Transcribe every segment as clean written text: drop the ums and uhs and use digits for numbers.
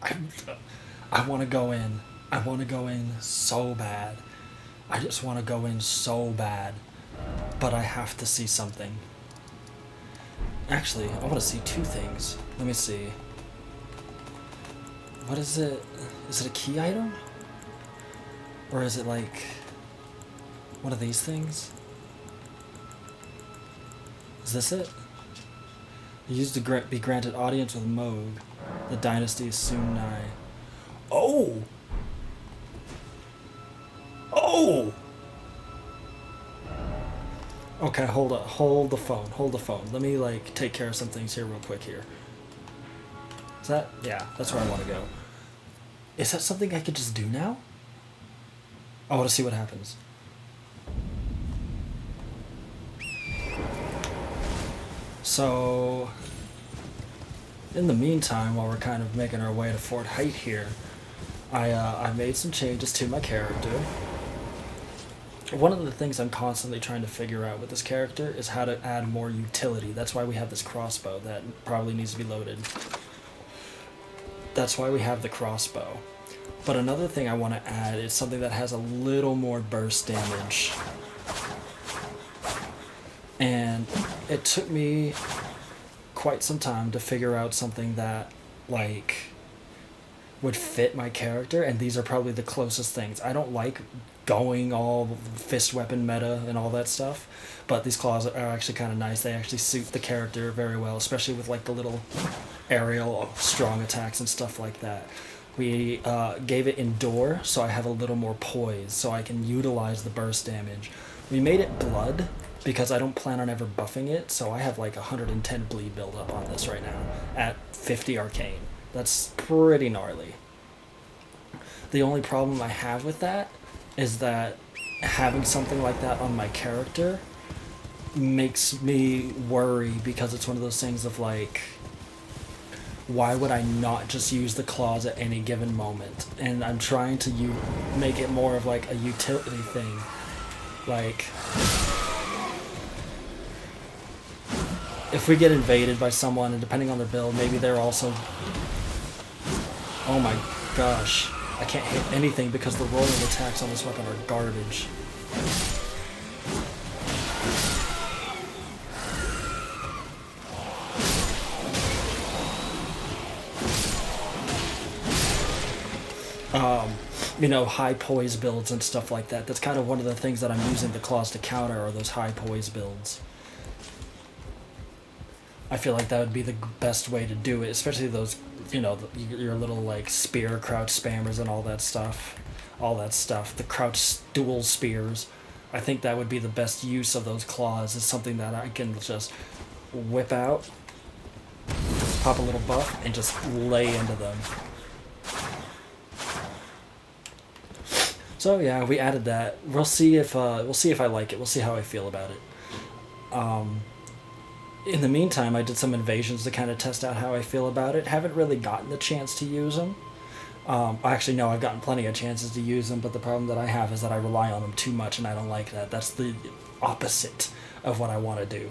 I, I want to go in. I want to go in so bad. I just want to go in so bad. But I have to see something. Actually, I want to see two things. Let me see. What is it? Is it a key item? Or is it like one of these things? Is this it? Used to be granted audience with Moog. The dynasty is soon nigh. Oh! Oh! Okay, hold up. Hold the phone. Hold the phone. Let me, like, take care of some things here real quick here. Is that? Yeah, that's where I want to go. Is that something I could just do now? I want to see what happens. So, in the meantime, while we're kind of making our way to Fort Height here, I made some changes to my character. One of the things I'm constantly trying to figure out with this character is how to add more utility. That's why we have this crossbow that probably needs to be loaded. That's why we have the crossbow. But another thing I want to add is something that has a little more burst damage. And it took me quite some time to figure out something that, like, would fit my character, and these are probably the closest things. I don't like going all fist weapon meta and all that stuff, but these claws are actually kind of nice. They actually suit the character very well, especially with, like, the little aerial strong attacks and stuff like that. We gave it endure, so I have a little more poise, so I can utilize the burst damage. We made it blood, because I don't plan on ever buffing it, so I have like 110 bleed build up on this right now, at 50 arcane. That's pretty gnarly. The only problem I have with that is that having something like that on my character makes me worry, because it's one of those things of like, why would I not just use the claws at any given moment? And I'm trying to make it more of like a utility thing. Like, if we get invaded by someone, and depending on their build, maybe they're also... Oh my gosh. I can't hit anything because the rolling attacks on this weapon are garbage. You know, high poise builds and stuff like that. That's kind of one of the things that I'm using the claws to counter, are those high poise builds. I feel like that would be the best way to do it, especially those, you know, your little, like, spear crouch spammers and all that stuff. The crouch dual spears. I think that would be the best use of those claws, is something that I can just whip out, pop a little buff, and just lay into them. So yeah, we added that. We'll see if I like it. We'll see how I feel about it. In the meantime, I did some invasions to kind of test out how I feel about it. Haven't really gotten the chance to use them. Actually, no, I've gotten plenty of chances to use them, but the problem that I have is that I rely on them too much, and I don't like that. That's the opposite of what I want to do.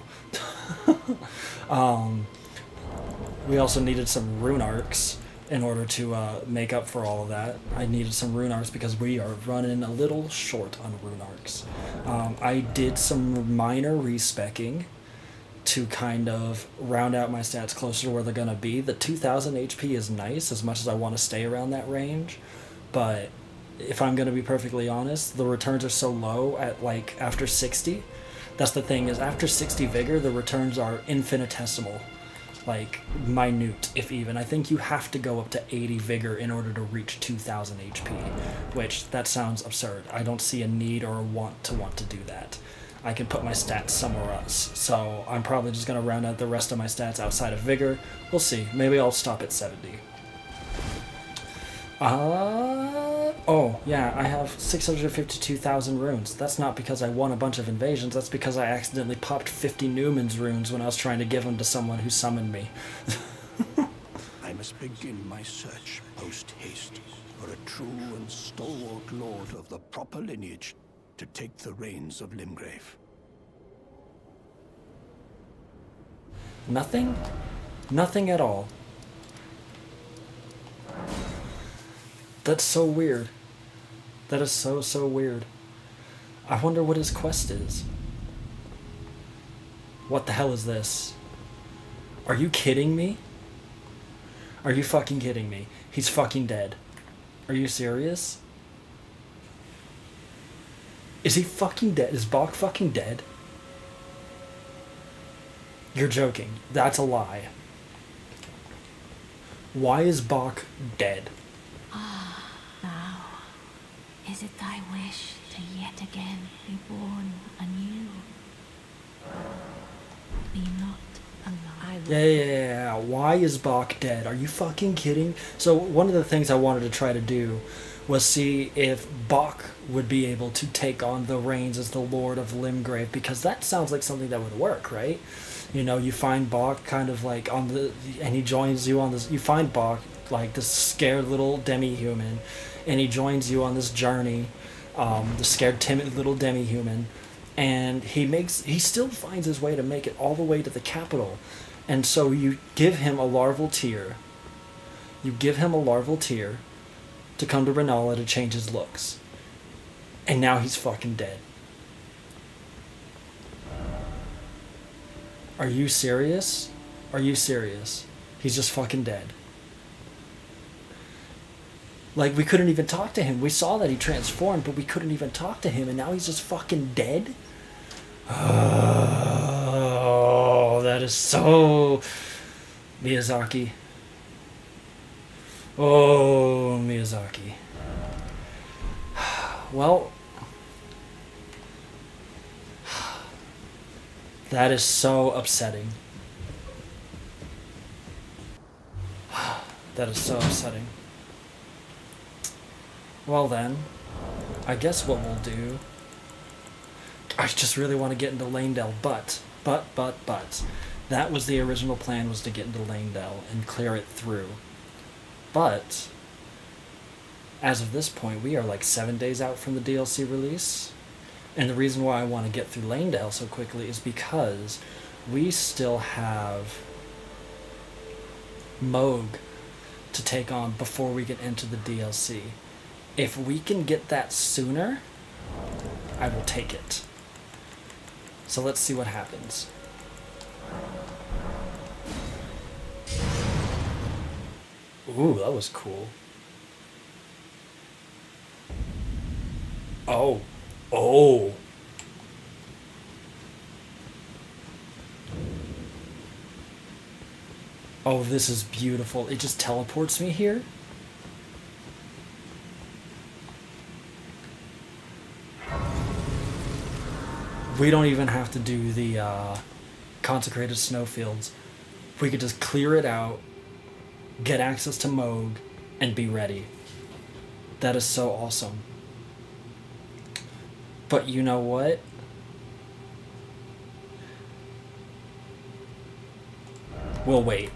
We also needed some rune arcs in order to make up for all of that. I needed some rune arcs because we are running a little short on rune arcs. I did some minor respecking to kind of round out my stats closer to where they're going to be. The 2000 HP is nice, as much as I want to stay around that range, but if I'm going to be perfectly honest, the returns are so low at, like, after 60. That's the thing, is after 60 vigor, the returns are infinitesimal. Like, minute, if even. I think you have to go up to 80 vigor in order to reach 2000 HP, which, that sounds absurd. I don't see a need or a want to do that. I can put my stats somewhere else, so I'm probably just going to round out the rest of my stats outside of vigor. We'll see. Maybe I'll stop at 70. Oh, yeah, I have 652,000 runes. That's not because I won a bunch of invasions, that's because I accidentally popped 50 Newman's runes when I was trying to give them to someone who summoned me. I must begin my search post-haste for a true and stalwart lord of the proper lineage to take the reins of Limgrave. Nothing? Nothing at all. That's so weird. That is so, so weird. I wonder what his quest is. What the hell is this? Are you kidding me? Are you fucking kidding me? He's fucking dead. Are you serious? Is he fucking dead? Is Bach fucking dead? You're joking. That's a lie. Why is Bach dead? Thou, is it thy wish to yet again be born anew? Be not alive. Yeah. Why is Bach dead? Are you fucking kidding? So one of the things I wanted to try to do was see if Bach would be able to take on the reins as the Lord of Limgrave, because that sounds like something that would work, right? You know, you find Bach kind of like on the, and he joins you on this, you find Bach like this scared little demi-human, and he joins you on this journey, the scared timid little demi-human, and he still finds his way to make it all the way to the capital. And so you give him a larval tear, to come to Renala to change his looks. And now he's fucking dead. Are you serious? Are you serious? He's just fucking dead. Like, we couldn't even talk to him. We saw that he transformed, but we couldn't even talk to him, and now he's just fucking dead? Oh, that is so... Miyazaki. Oh, Miyazaki. Well, that is so upsetting. That is so upsetting. Well then, I guess what we'll do... I just really want to get into Lanedale, but... That was the original plan, was to get into Lanedale and clear it through. But, as of this point, we are like 7 days out from the DLC release. And the reason why I want to get through Lanedale so quickly is because we still have Moog to take on before we get into the DLC. If we can get that sooner, I will take it. So let's see what happens. Ooh, that was cool. Oh. Oh. Oh, this is beautiful. It just teleports me here? We don't even have to do the consecrated snowfields. We could just clear it out, get access to Moog, and be ready. That is so awesome. But you know what? We'll wait.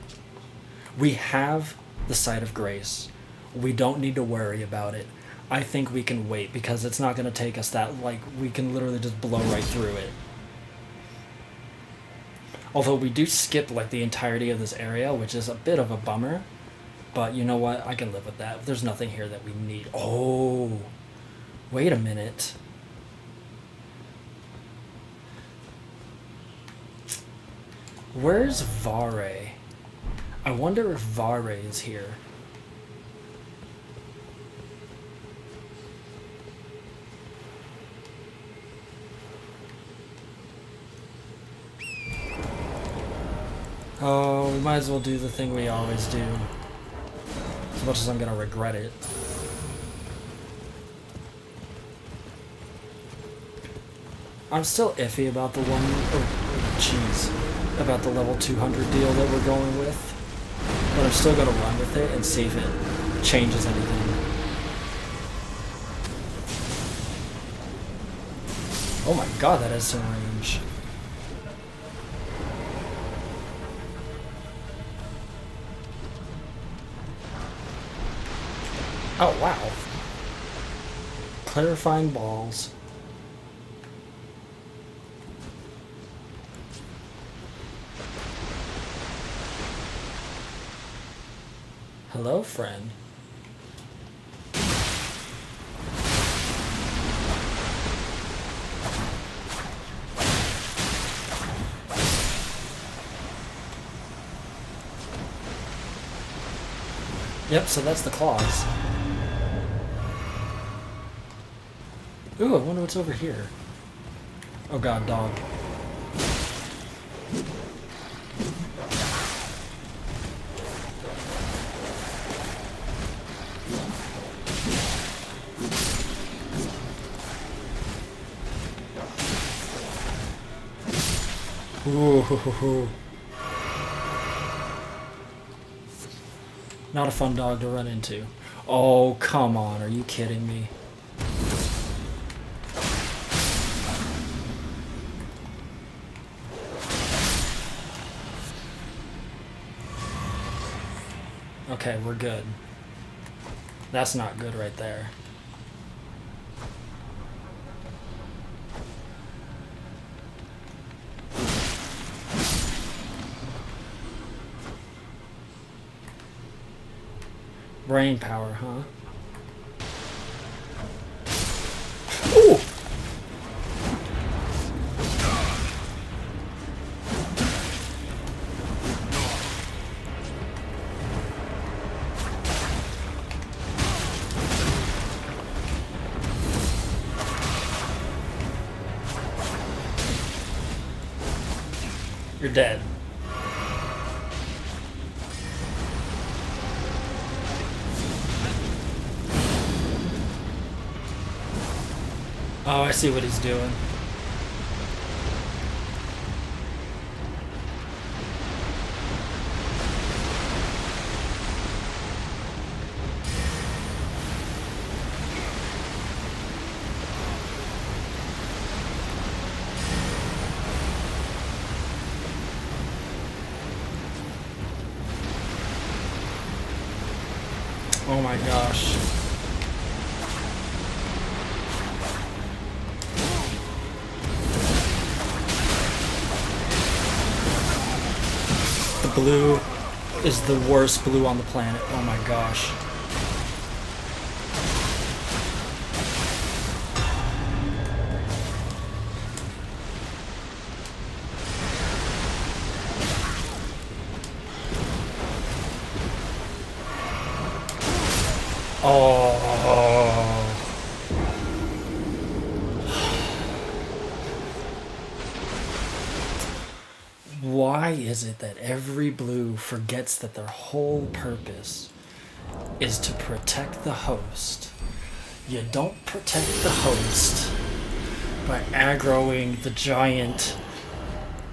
We have the Sight of Grace. We don't need to worry about it. I think we can wait, because it's not going to take us that, like, we can literally just blow right through it. Although we do skip, like, the entirety of this area, which is a bit of a bummer. But you know what? I can live with that. There's nothing here that we need. Oh, wait a minute. Where's Vare? I wonder if Vare is here. Oh, we might as well do the thing we always do. As much as I'm gonna regret it. I'm still iffy about the about the level 200 deal that we're going with. But I'm still gonna run with it and see if it changes anything. Oh my god, that has some range. Oh, wow. Clarifying balls. Hello, friend. Yep, so that's the claws. Ooh, I wonder what's over here. Oh god, dog. Ooh. Not a fun dog to run into. Oh, come on, are you kidding me? Okay, we're good. That's not good right there. Brain power, huh? Ooh! You're dead. Oh, I see what he's doing. Oh my gosh. The blue is the worst blue on the planet. Oh my gosh. Oh. Why is it that every blue forgets that their whole purpose is to protect the host? You don't protect the host by aggroing the giant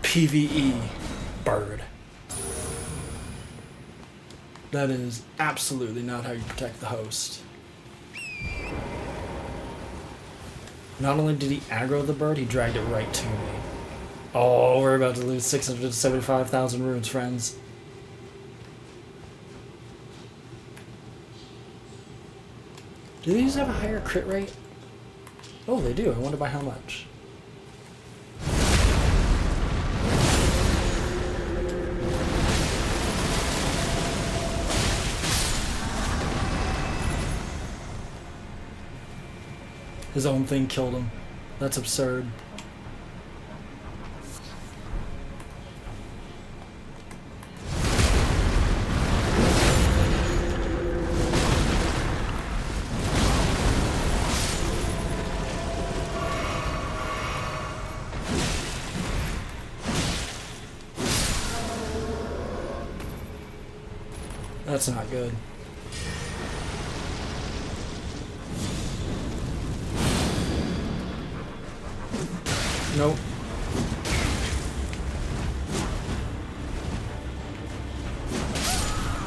PvE bird. That is absolutely not how you protect the host. Not only did he aggro the bird, he dragged it right to me. Oh, we're about to lose 675,000 runes, friends. Do these have a higher crit rate? Oh, they do. I wonder by how much. His own thing killed him. That's absurd. That's not good. Nope.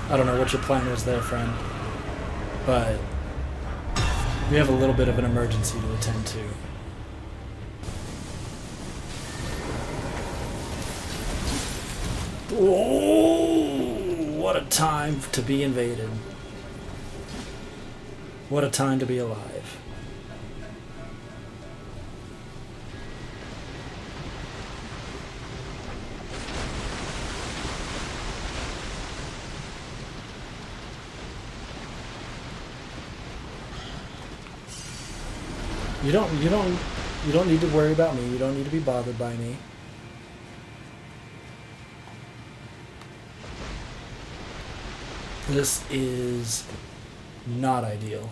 I don't know what your plan was there, friend, but we have a little bit of an emergency to attend to. Oh, what a time to be invaded. What a time to be alive. You don't need to worry about me. You don't need to be bothered by me. This is not ideal.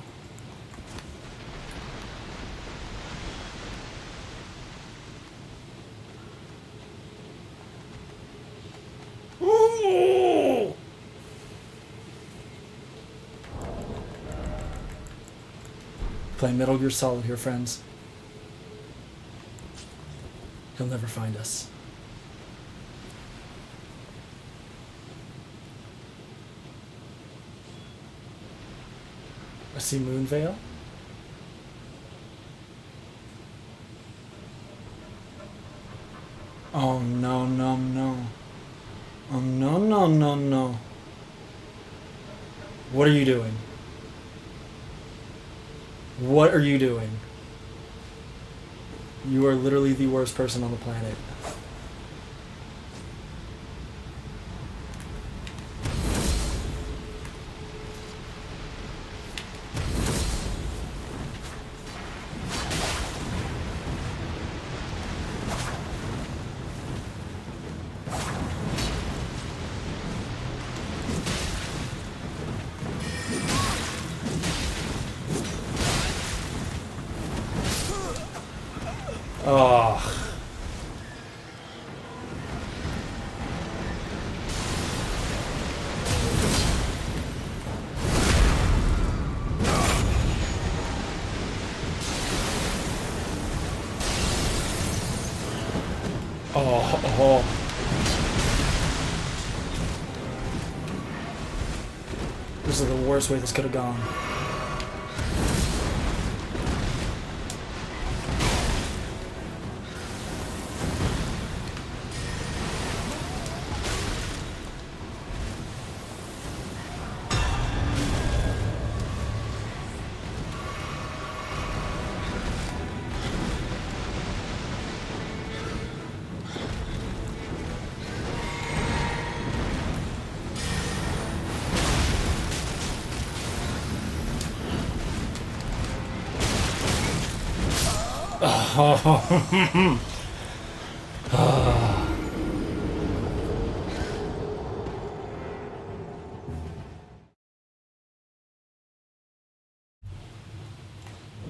Ooh! Playing Metal Gear Solid here, friends. He'll never find us. I see Moonvale. Oh no, no, no. Oh no, no, no, no. What are you doing? What are you doing? You are literally the worst person on the planet. Oh. Oh. This is the worst way this could have gone.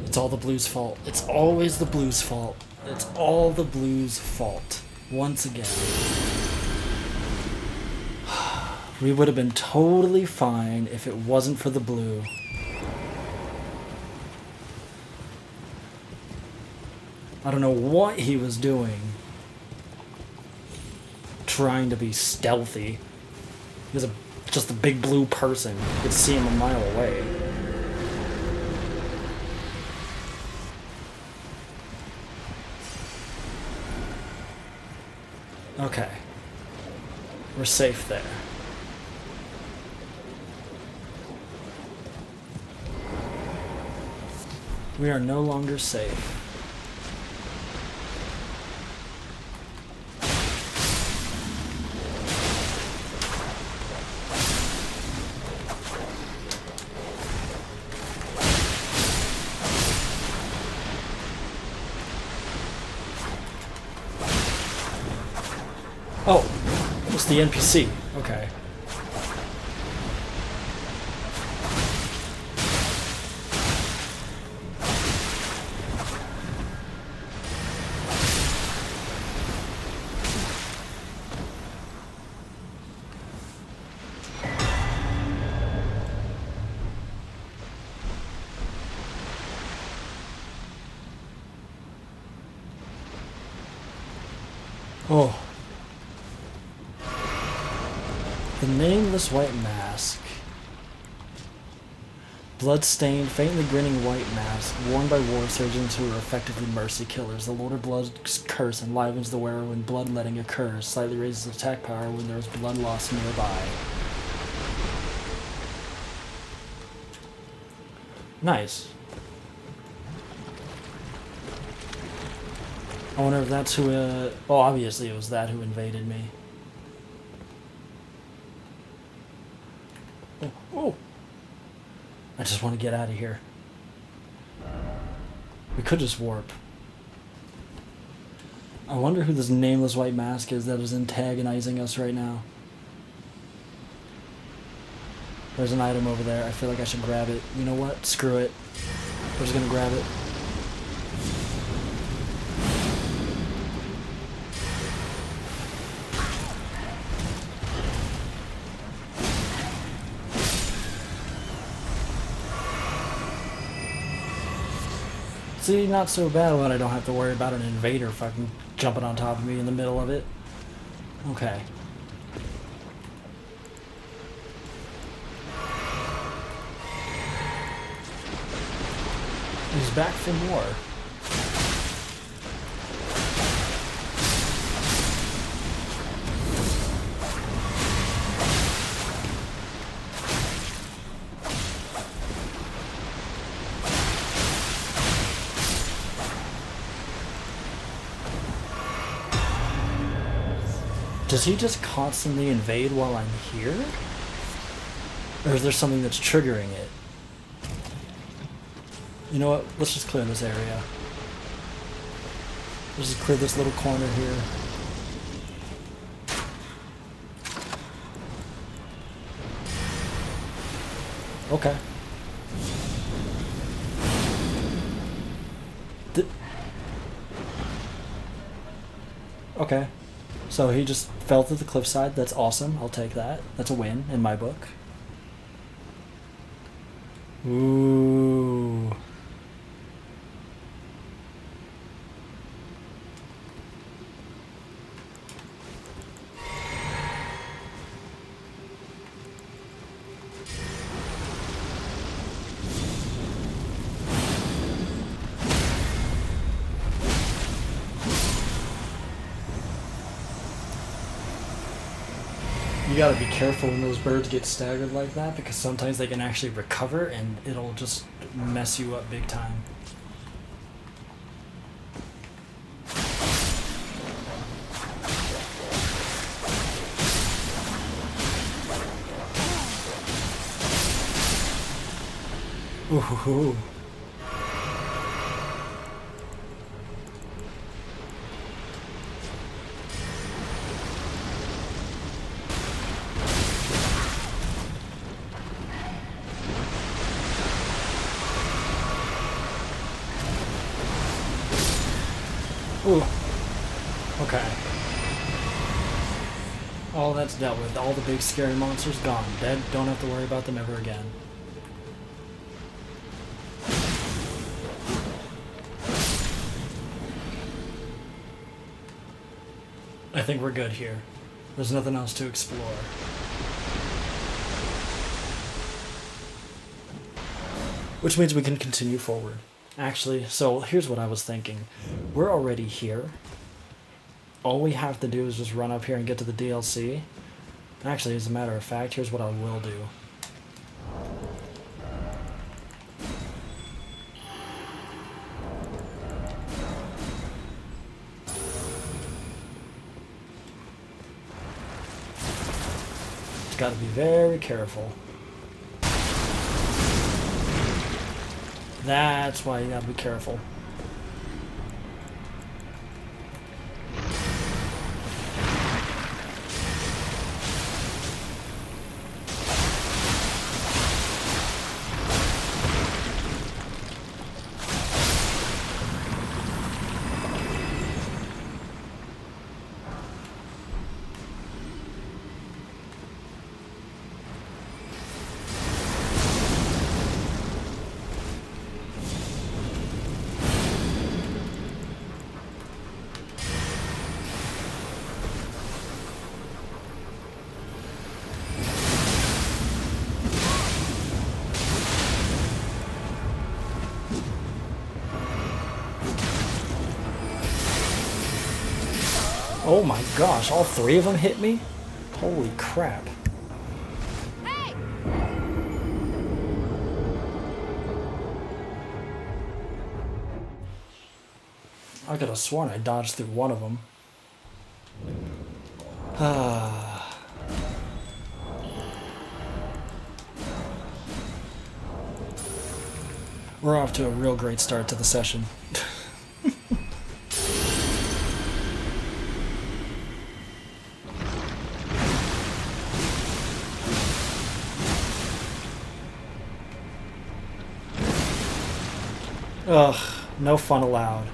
It's all the blues' fault. It's always the blues' fault. It's all the blues' fault. Once again. We would have been totally fine if it wasn't for the blue. I don't know what he was doing. Trying to be stealthy. He was just a big blue person. You could see him a mile away. Okay. We're safe there. We are no longer safe. Oh, it's the NPC. Okay. Oh. The nameless white mask. Blood-stained, faintly grinning white mask, worn by war surgeons who are effectively mercy killers. The Lord of Blood's curse enlivens the wearer when bloodletting occurs, slightly raises attack power when there is blood loss nearby. Nice. I wonder if that's who, well, obviously it was that who invaded me. Oh. I just want to get out of here. We could just warp. I wonder who this nameless white mask is that is antagonizing us right now. There's an item over there. I feel like I should grab it. You know what? Screw it. I'm just gonna grab it. See, not so bad when I don't have to worry about an invader fucking jumping on top of me in the middle of it. Okay. He's back for more. Does he just constantly invade while I'm here? Or is there something that's triggering it? You know what? Let's just clear this area. Let's just clear this little corner here. Okay. Okay. So he just fell to the cliffside. That's awesome. I'll take that. That's a win in my book. Ooh. You gotta be careful when those birds get staggered like that, because sometimes they can actually recover and it'll just mess you up big time. Ooh. Ooh. Okay. All that's dealt with. All the big scary monsters gone. Dead. Don't have to worry about them ever again. I think we're good here. There's nothing else to explore. Which means we can continue forward. Actually, so here's what I was thinking. We're already here. All we have to do is just run up here and get to the DLC. Actually, as a matter of fact, here's what I will do. Just gotta be very careful. That's why you gotta be careful. Oh my gosh, all three of them hit me? Holy crap. Hey! I could have sworn I dodged through one of them. We're off to a real great start to the session. Ugh, no fun allowed.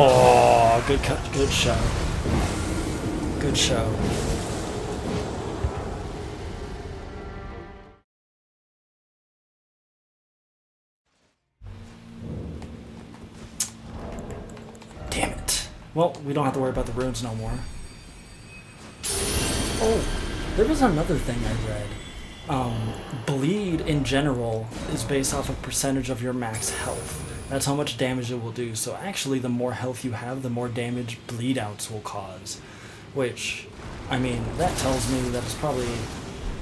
Oh, good cut, good show. Good show. Damn it. Well, we don't have to worry about the runes no more. Oh, there was another thing I read. Bleed in general is based off a percentage of your max health. That's how much damage it will do. So actually, the more health you have, the more damage bleed outs will cause. Which, I mean, that tells me that it's probably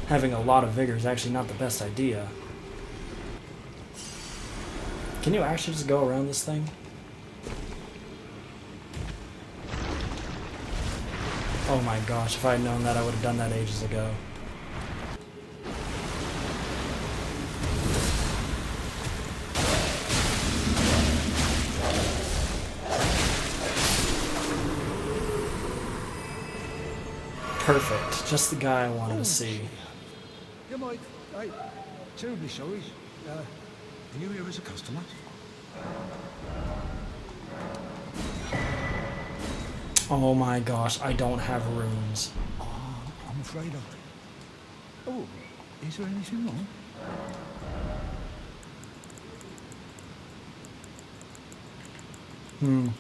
having a lot of vigor is actually not the best idea. Can you actually just go around this thing? Oh my gosh, if I had known that, I would have done that ages ago. Perfect. Just the guy I wanted to see. You might. I terribly sorry. Are you here as a customer? Oh my gosh, I don't have runes. Oh, I'm afraid of it. Oh, is there anything wrong?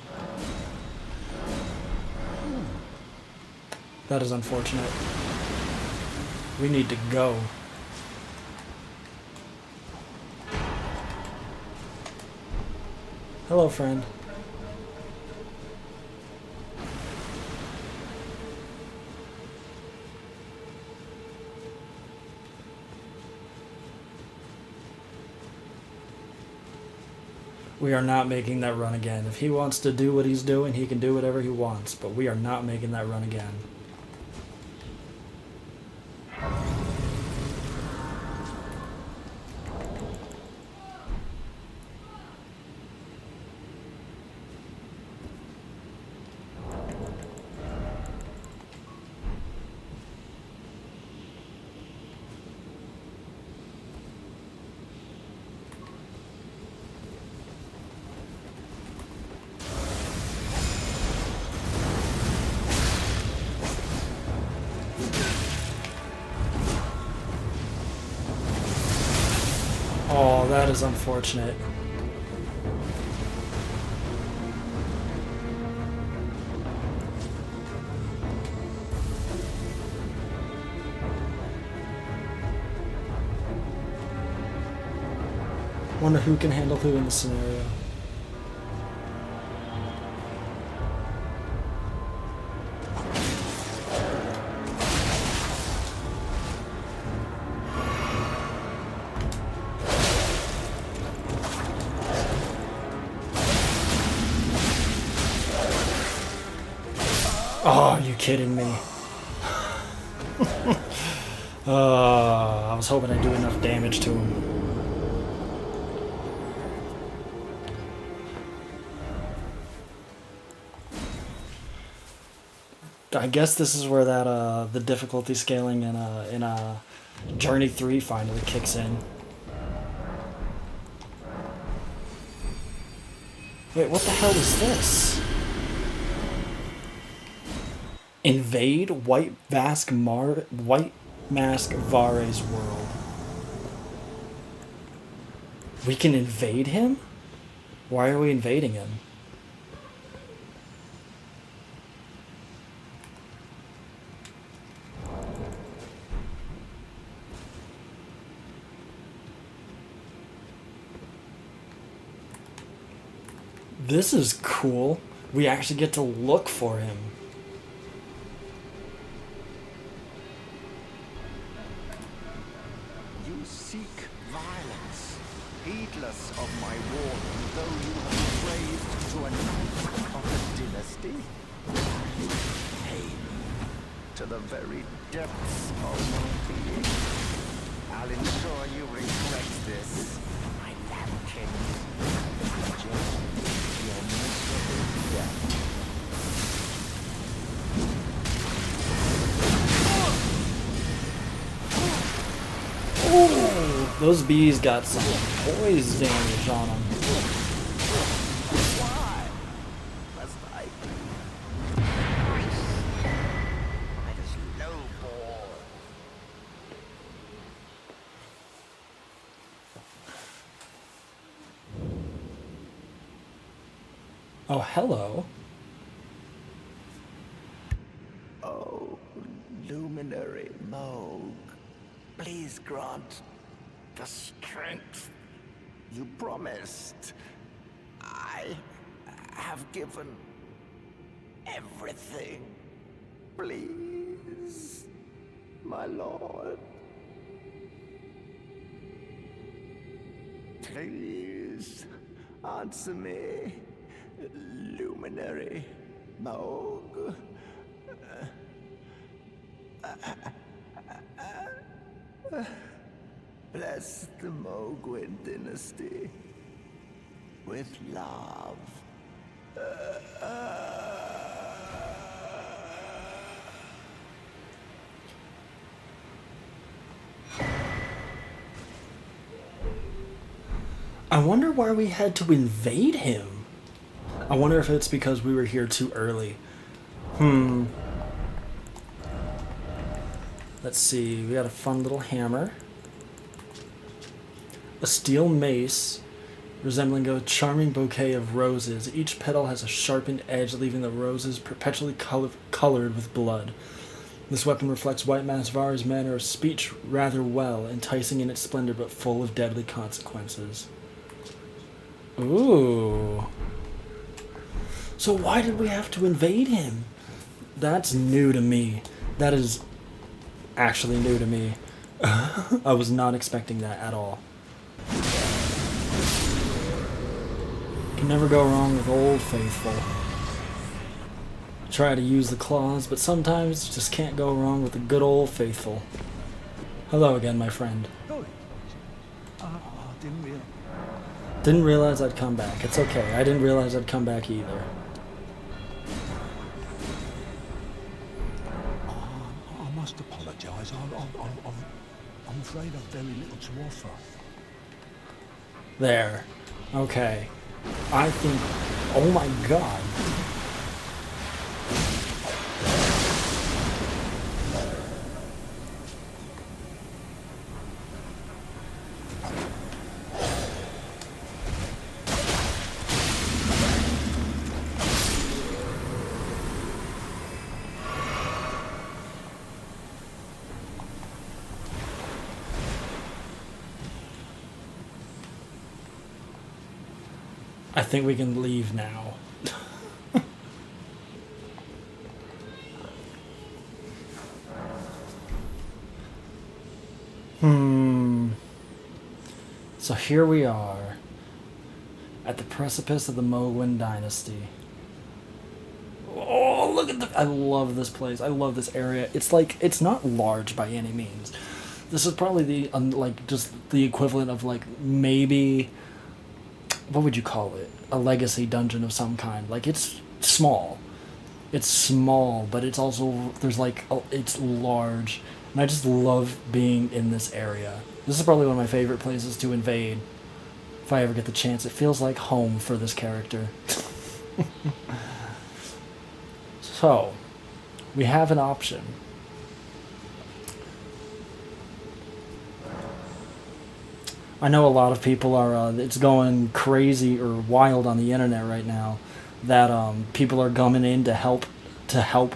That is unfortunate. We need to go. Hello, friend. We are not making that run again. If he wants to do what he's doing, he can do whatever he wants, but we are not making that run again. Oh, that is unfortunate. Wonder who can handle who in this scenario. Oh, are you kidding me? I was hoping I'd do enough damage to him. I guess this is where that the difficulty scaling in Journey 3 finally kicks in. Wait, what the hell is this? Invade White Mask Vare's world. We can invade him? Why are we invading him? This is cool. We actually get to look for him. seek violence, heedless of my warning, though you have been raised to a knight of the dynasty. Pain to the very depths of my being. I'll ensure you regret this, my lambkin. Just your miserable death. Oh, those bees got some poise damage on them. Why must I be by this lowborn? Oh, hello. Oh, luminary Moog, please grant the strength you promised. I have given everything. Please, my lord. Please, answer me, luminary Moog. Bless the Mogwin dynasty with love. I wonder why we had to invade him. I wonder if it's because we were here too early. Let's see, we got a fun little hammer. A steel mace resembling a charming bouquet of roses. Each petal has a sharpened edge, leaving the roses perpetually colored with blood. This weapon reflects White Masvar's manner of speech rather well, enticing in its splendor but full of deadly consequences. Ooh. So why did we have to invade him? That's new to me. That is actually new to me. I was not expecting that at all. Can never go wrong with Old Faithful. Try to use the claws, but sometimes just can't go wrong with the good Old Faithful. Hello again, my friend. Didn't realize. Didn't realize I'd come back. It's okay. I didn't realize I'd come back either. I must apologise. I'm afraid I've very little to offer. There. Okay. I think... Oh my god. I think we can leave now. So here we are at the precipice of the Mogwin dynasty. Oh, look at the... I love this place. I love this area. It's like, it's not large by any means. This is probably the, like, just the equivalent of, like, maybe... What would you call it? A legacy dungeon of some kind. Like, it's small. It's small, but it's also, there's like, it's large. And I just love being in this area. This is probably one of my favorite places to invade. If I ever get the chance. It feels like home for this character. So, we have an option. I know a lot of people are, it's going crazy or wild on the internet right now that people are coming in to help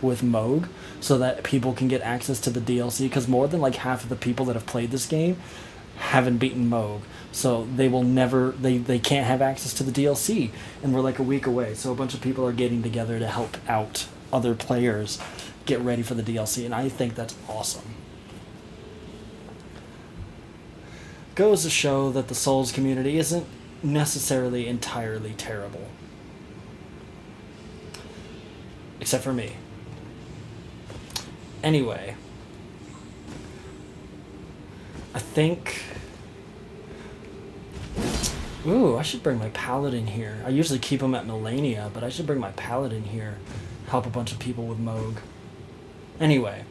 with Moog so that people can get access to the DLC, because more than like half of the people that have played this game haven't beaten Moog. So they will never, they can't have access to the DLC, and we're like a week away. So a bunch of people are getting together to help out other players get ready for the DLC, and I think that's awesome. goes to show that the Souls community isn't necessarily entirely terrible. Except for me. Anyway. I think... Ooh, I should bring my paladin here. I usually keep him at Melania, but I should bring my paladin here. Help a bunch of people with Moog. Anyway,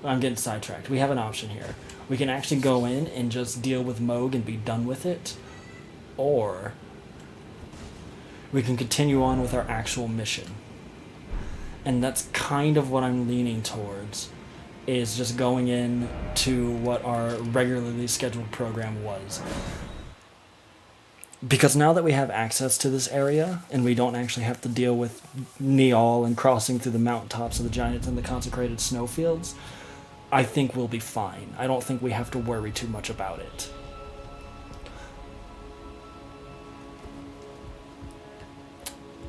I'm getting sidetracked. We have an option here. We can actually go in and just deal with Moog and be done with it. Or we can continue on with our actual mission. And that's kind of what I'm leaning towards, is just going in to what our regularly scheduled program was. Because now that we have access to this area, and we don't actually have to deal with Neol and crossing through the mountaintops of the giants and the consecrated snowfields, I think we'll be fine. I don't think we have to worry too much about it.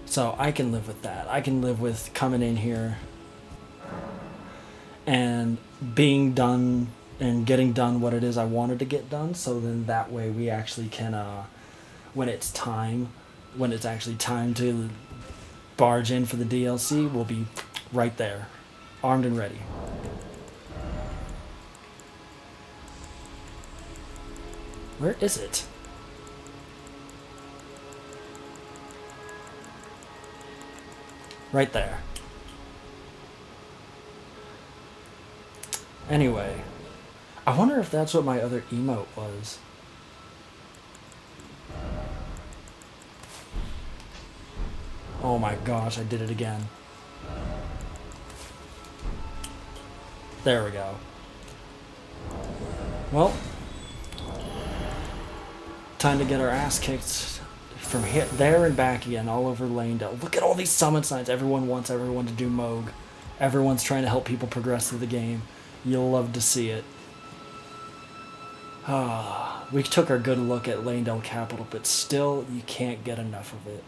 So I can live with that. I can live with coming in here and being done and getting done what it is I wanted to get done, so then that way we actually can, when it's actually time to barge in for the DLC, we'll be right there, armed and ready. Where is it? Right there. Anyway, I wonder if that's what my other emote was. Oh my gosh, I did it again. There we go. Well, time to get our ass kicked from here, there and back again, all over Lanedale. Look at all these summon signs. Everyone wants everyone to do Moog. Everyone's trying to help people progress through the game. You'll love to see it. We took our good look at Lanedale Capital, but still, you can't get enough of it.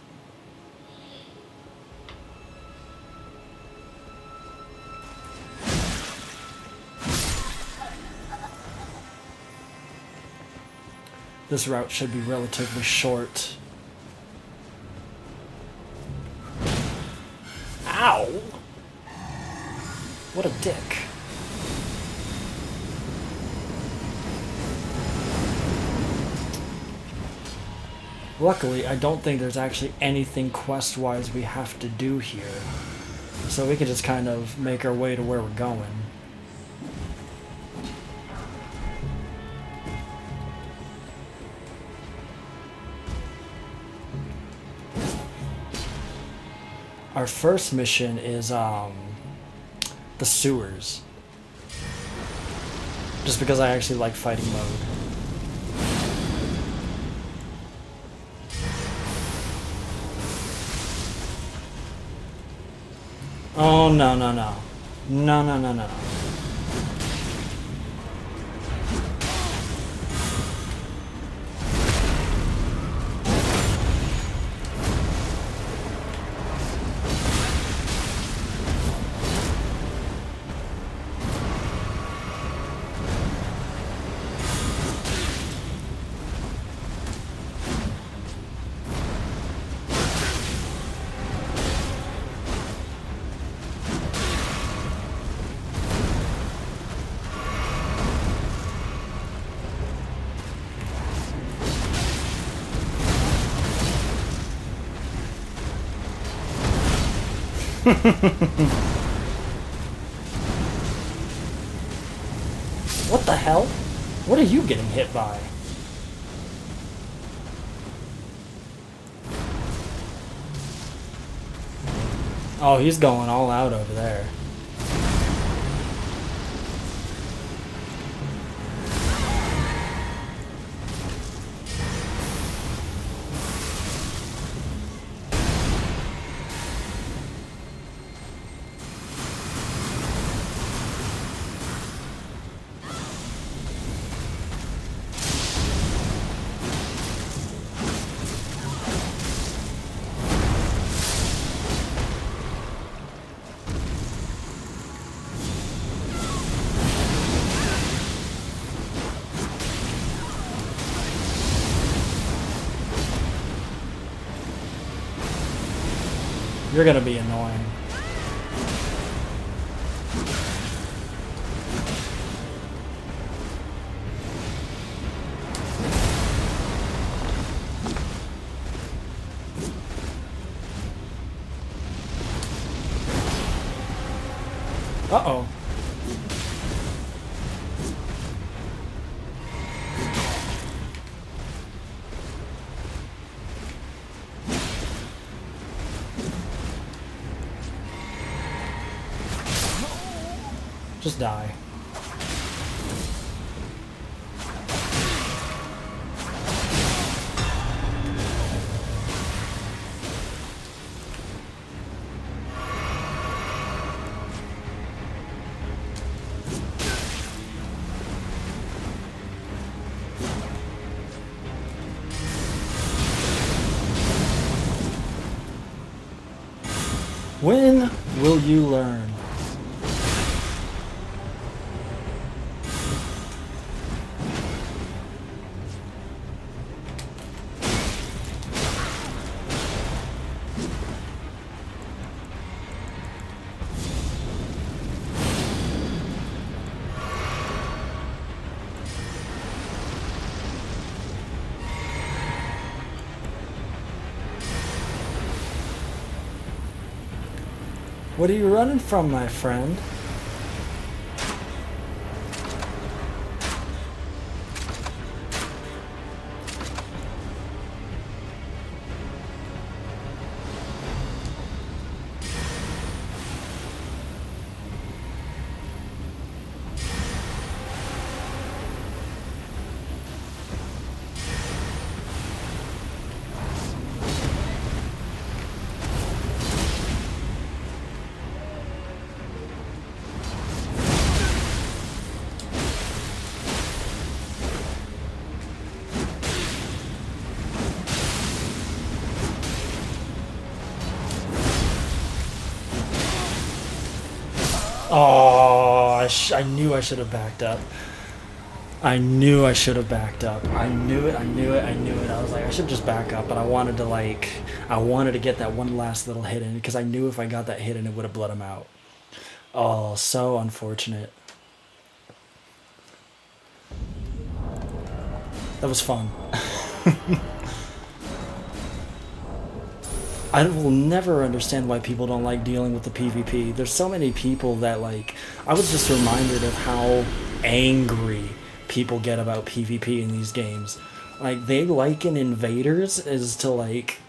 This route should be relatively short. Ow! What a dick. Luckily, I don't think there's actually anything quest-wise we have to do here. So we can just kind of make our way to where we're going. Our first mission is the sewers. Just because I actually like fighting mode. Oh, no, no, no. No, no, no, no. What the hell? What are you getting hit by? Oh, he's going all out over there. You're gonna be annoying. Uh-oh. Just die. When will you learn? What are you running from, my friend? Oh, I knew I should have backed up. I knew I should have backed up. I knew it, I knew it, I knew it. I was like, I should just back up, but I wanted to get that one last little hit in, because I knew if I got that hit in, it would have bled him out. Oh, so unfortunate. That was fun. I will never understand why people don't like dealing with the PvP. There's so many people that, like, I was just reminded of how angry people get about PvP in these games. Like, they liken invaders as to, like,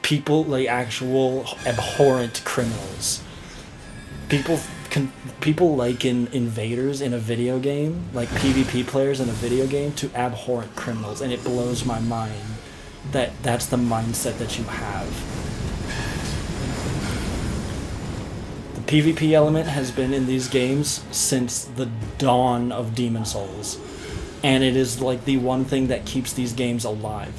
people, like, actual abhorrent criminals. People liken invaders in a video game, like PvP players in a video game, to abhorrent criminals, and it blows my mind that that's the mindset that you have. The PvP element has been in these games since the dawn of Demon Souls, and it is like the one thing that keeps these games alive.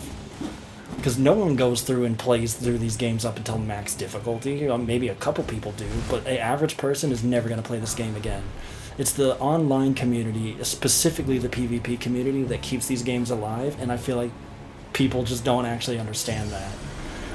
Because no one goes through and plays through these games up until max difficulty. Maybe a couple people do, but an average person is never going to play this game again. It's the online community, specifically the PvP community, that keeps these games alive, and I feel like people just don't actually understand that.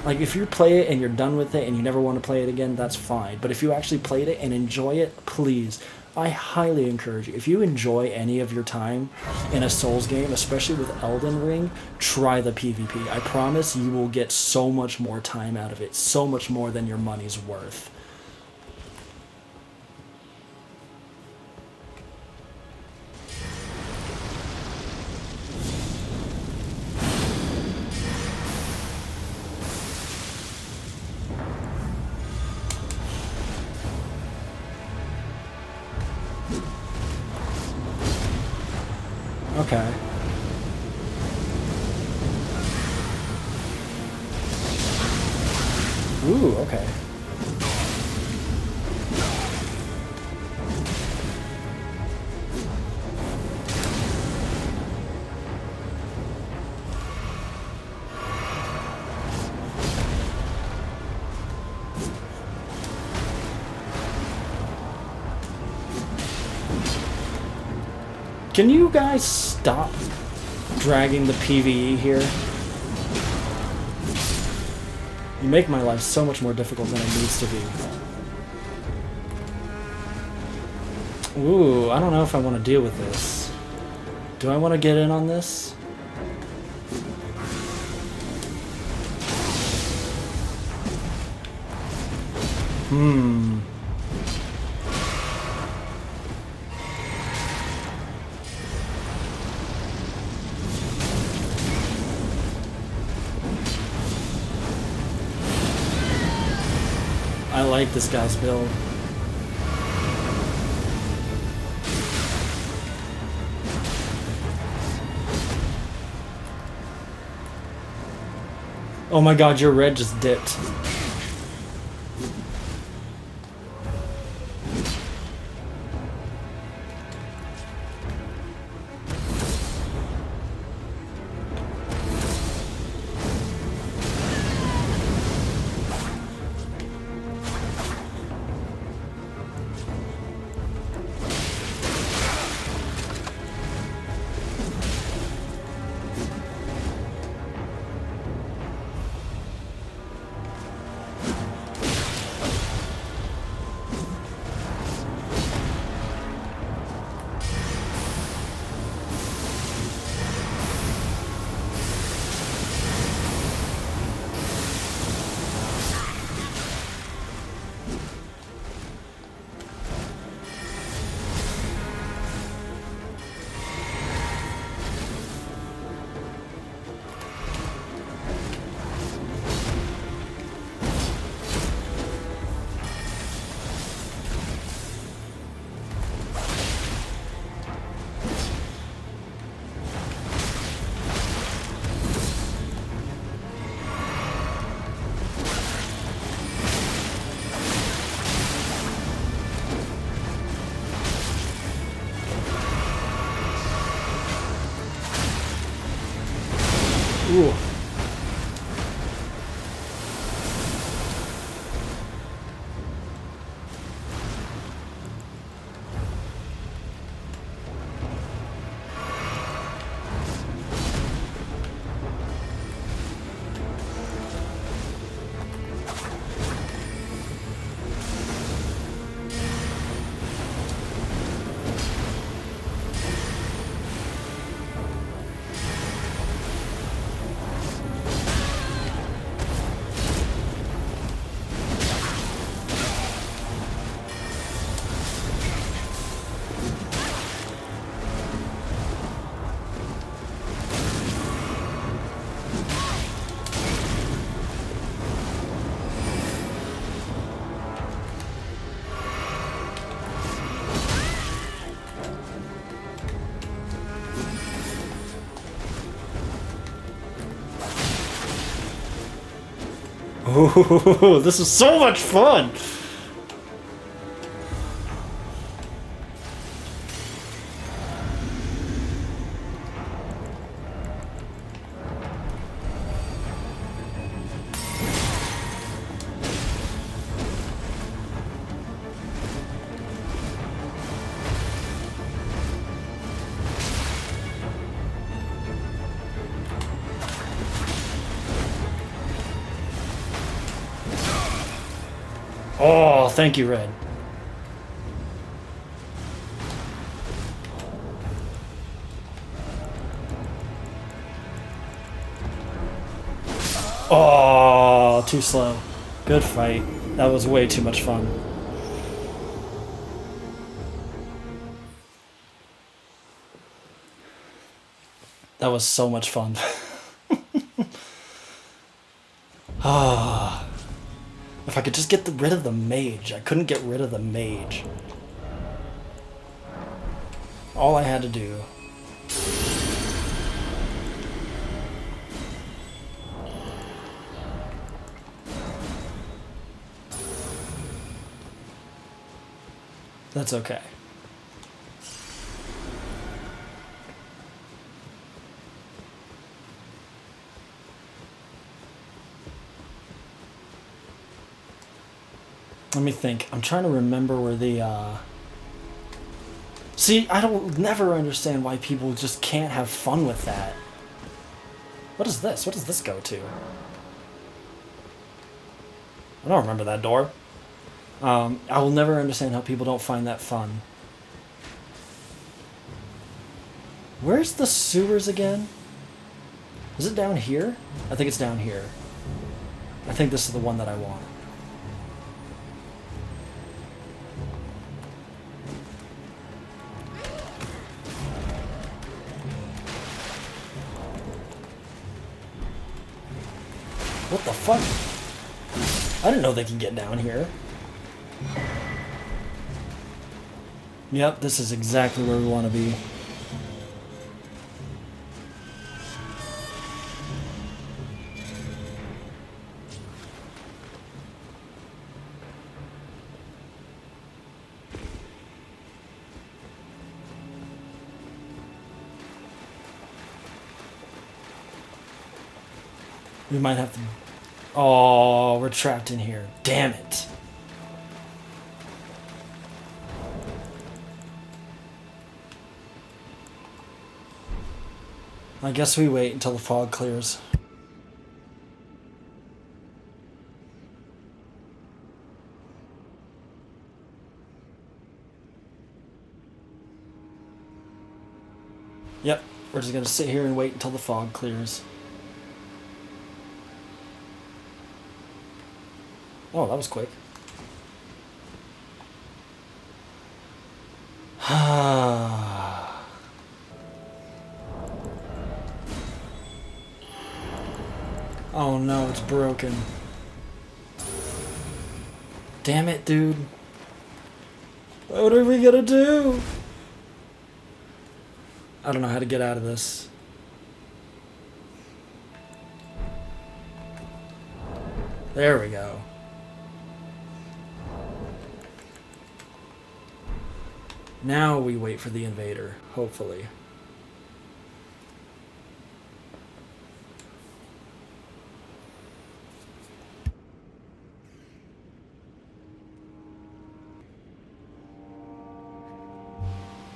Like, if you play it and you're done with it and you never want to play it again, that's fine. But if you actually played it and enjoy it, please, I highly encourage you. If you enjoy any of your time in a Souls game, especially with Elden Ring, try the PvP. I promise you will get so much more time out of it, so much more than your money's worth. Okay. Ooh, okay. Can you guys stop dragging the PvE here? You make my life so much more difficult than it needs to be. Ooh, I don't know if I want to deal with this. Do I want to get in on this? I like this guy's build. Oh my god, your red just dipped. Ooh. Ooh, this is so much fun! Oh, thank you, Red. Oh, too slow. Good fight. That was way too much fun. That was so much fun. Ah. If I could just get rid of the mage. I couldn't get rid of the mage. All I had to do. That's okay. Let me think. I'm trying to remember where the, See, I don't never understand why people just can't have fun with that. What is this? What does this go to? I don't remember that door. I will never understand how people don't find that fun. Where's the sewers again? Is it down here? I think it's down here. I think this is the one that I want. What the fuck? I didn't know they could get down here. Yep, this is exactly where we want to be. We might have to... Oh, we're trapped in here. Damn it. I guess we wait until the fog clears. Yep, we're just gonna sit here and wait until the fog clears. Oh, that was quick. Oh no, it's broken. Damn it, dude. What are we gonna do? I don't know how to get out of this. There we go. Now we wait for the invader, hopefully.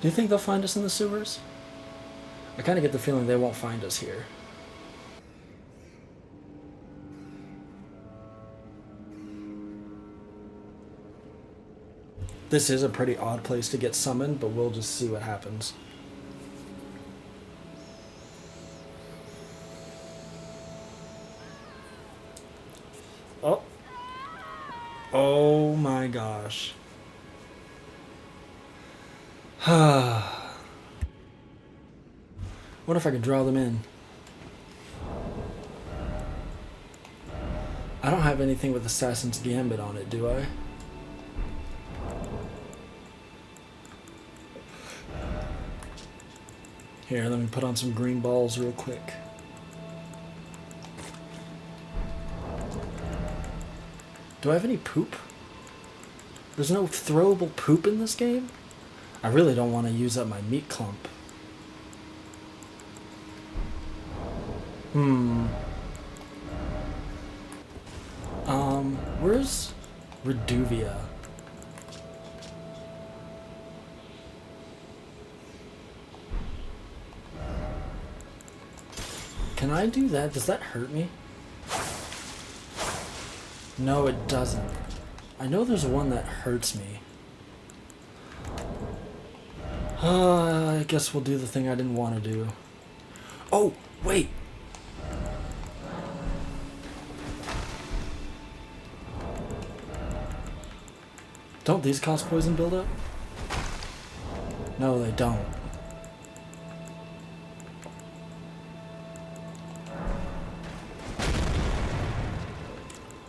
Do you think they'll find us in the sewers? I kind of get the feeling they won't find us here. This is a pretty odd place to get summoned, but we'll just see what happens. Oh. Oh my gosh. What if I could draw them in? I don't have anything with Assassin's Gambit on it, do I? Here, let me put on some green balls real quick. Do I have any poop? There's no throwable poop in this game? I really don't want to use up my meat clump. Where's Reduvia? Can I do that? Does that hurt me? No, it doesn't. I know there's one that hurts me. I guess we'll do the thing I didn't want to do. Oh, wait! Don't these cause poison buildup? No, they don't.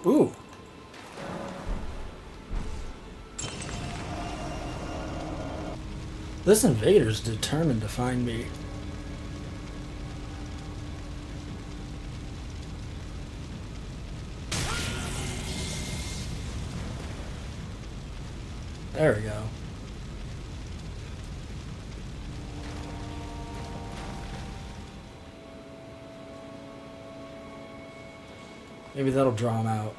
Ooh. This invader's determined to find me. There we go. Maybe that'll draw him out.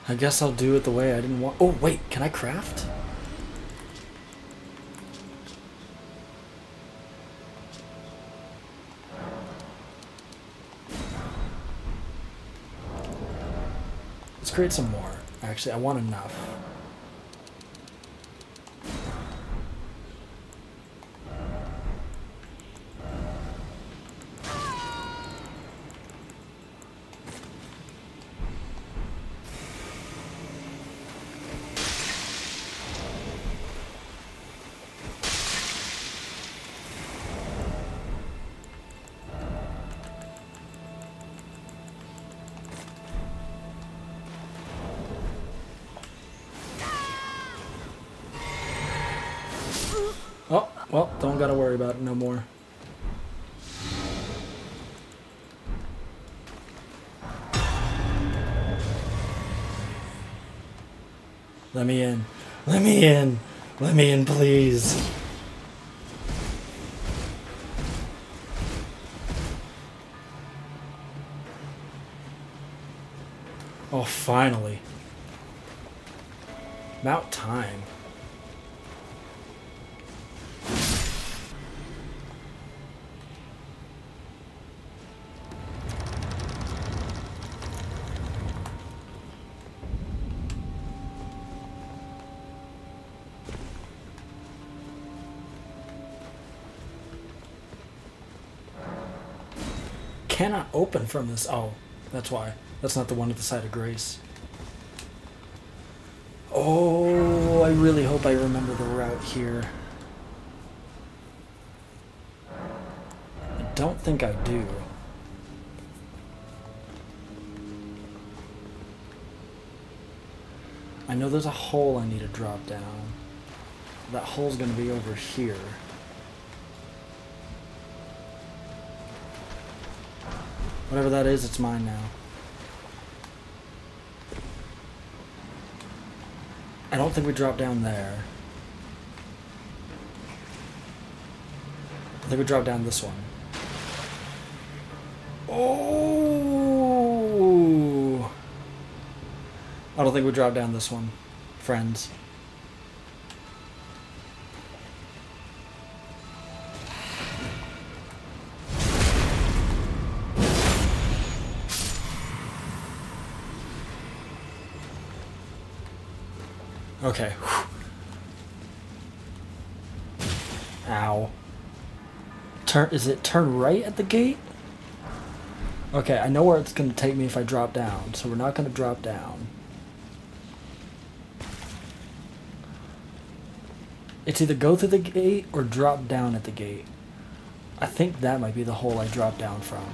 I guess I'll do it the way I didn't want. Oh, wait, can I craft? Let's create some more. Actually, I want enough. Oh, well, don't gotta worry about it no more. Let me in. Let me in. Let me in, please. Oh, finally. About time. Cannot open from this. Oh, that's why. That's not the one at the side of Grace. Oh, I really hope I remember the route here. I don't think I do. I know there's a hole I need to drop down. That hole's gonna be over here. Whatever that is, it's mine now. I don't think we drop down there. I think we drop down this one. Oh! I don't think we drop down this one, friends. Okay. Ow. Is it turn right at the gate? Okay, I know where it's going to take me if I drop down, so we're not going to drop down. It's either go through the gate or drop down at the gate. I think that might be the hole I dropped down from.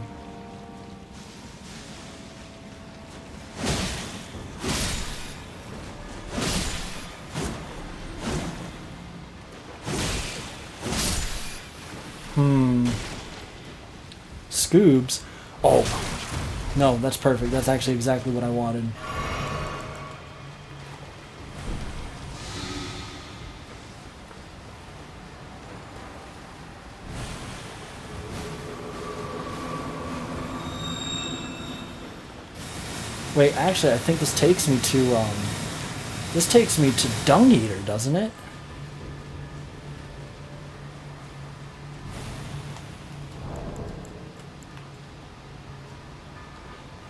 Scoobs? Oh. No, that's perfect. That's actually exactly what I wanted. Wait, actually, I think this takes me to, this takes me to Dung Eater, doesn't it?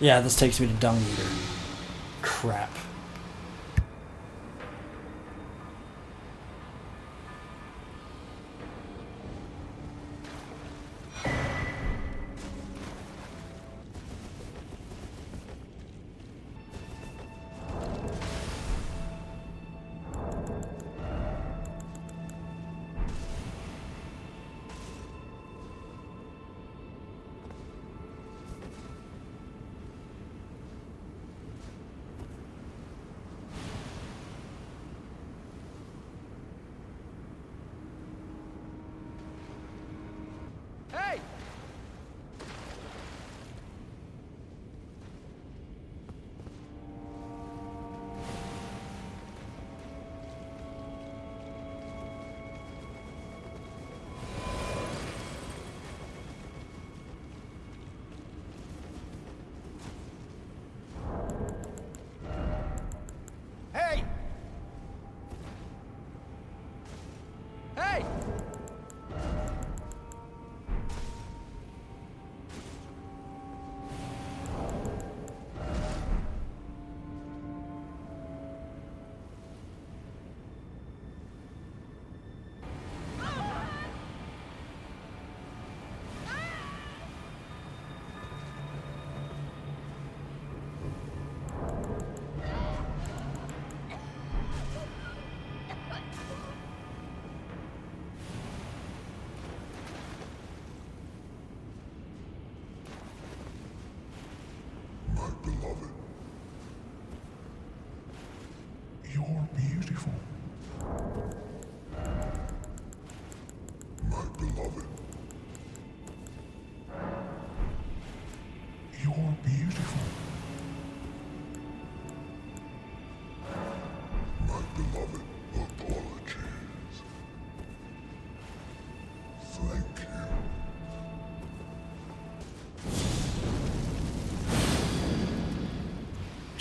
Yeah, this takes me to Dung Eater. Crap.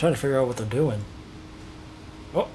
trying to figure out what they're doing. Oh.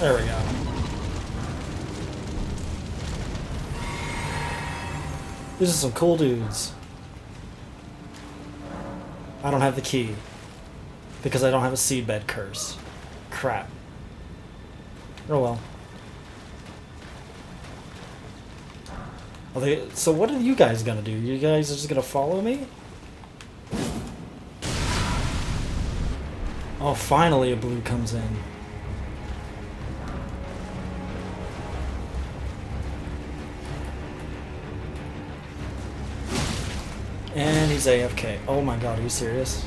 There we go. These are some cool dudes. I don't have the key. Because I don't have a seedbed curse. Crap. Oh well. So what are you guys gonna do? You guys are just gonna follow me? Oh, finally a blue comes in. And he's AFK. Oh my god, are you serious?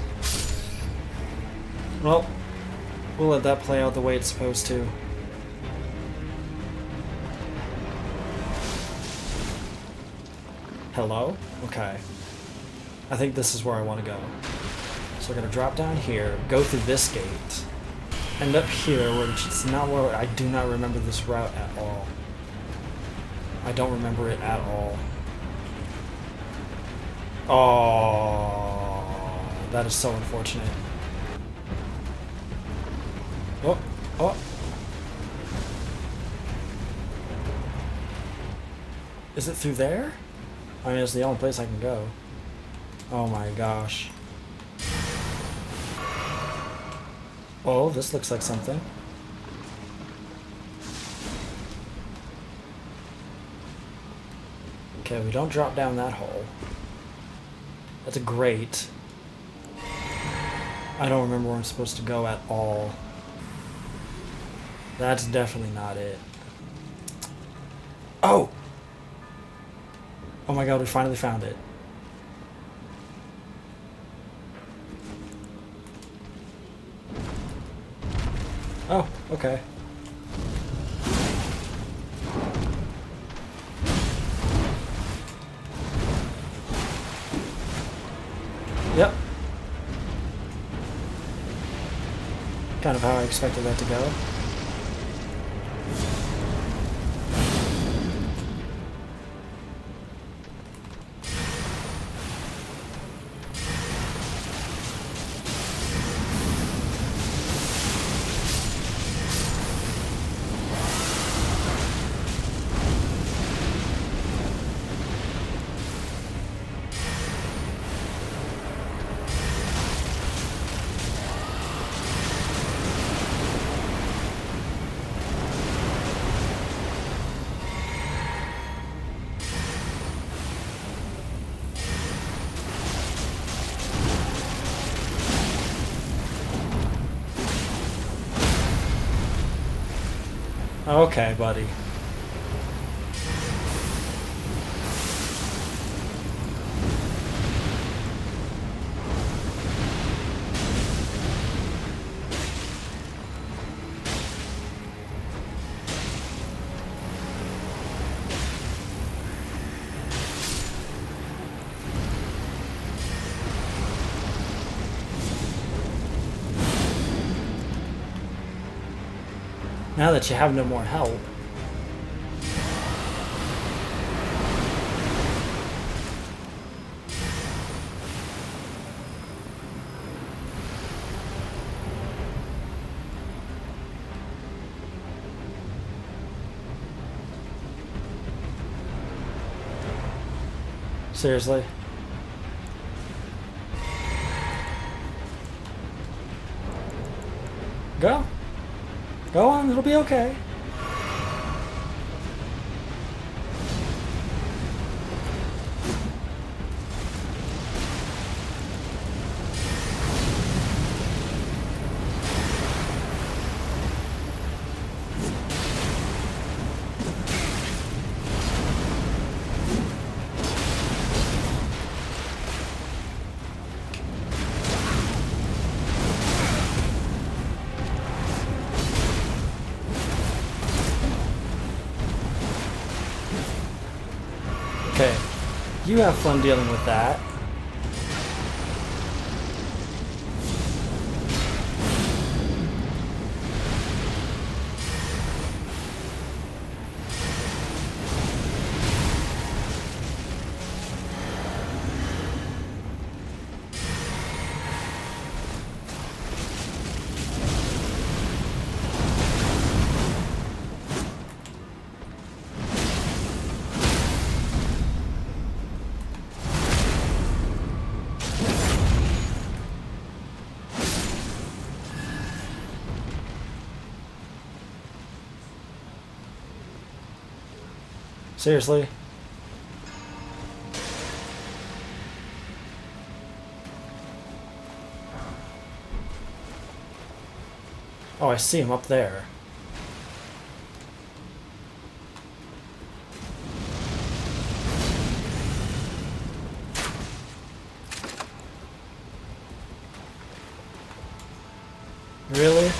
Well, we'll let that play out the way it's supposed to. Hello? Okay. I think this is where I want to go. So we're going to drop down here, go through this gate, end up here, which is not where... I do not remember this route at all. I don't remember it at all. Oh, that is so unfortunate. Oh, oh. Is it through there? I mean, it's the only place I can go. Oh my gosh. Oh, this looks like something. Okay, we don't drop down that hole. That's a grate. I don't remember where I'm supposed to go at all. That's definitely not it. Oh! Oh my god, we finally found it. Oh, okay. Yep. Kind of how I expected that to go. Okay, buddy. Now that you have no more help. Seriously? Go. Go on, it'll be okay. You have fun dealing with that. Seriously? Oh, I see him up there. Really?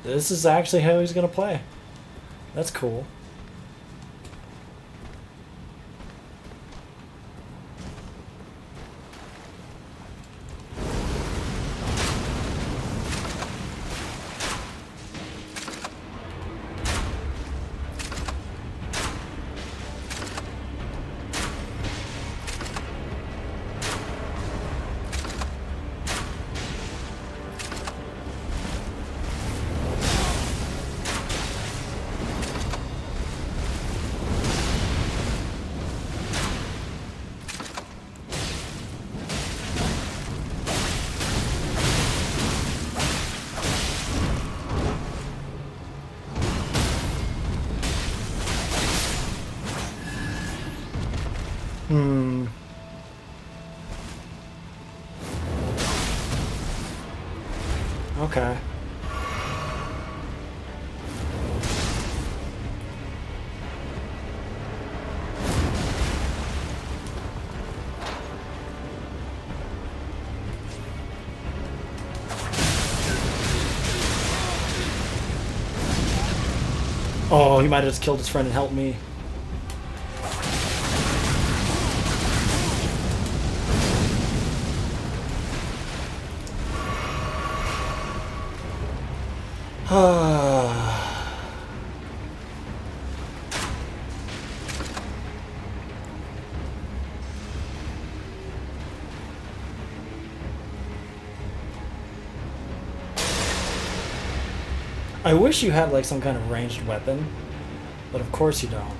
This is actually how he's gonna play. That's cool. Okay. Oh, he might have just killed his friend and helped me. I wish you had like some kind of ranged weapon, but of course you don't.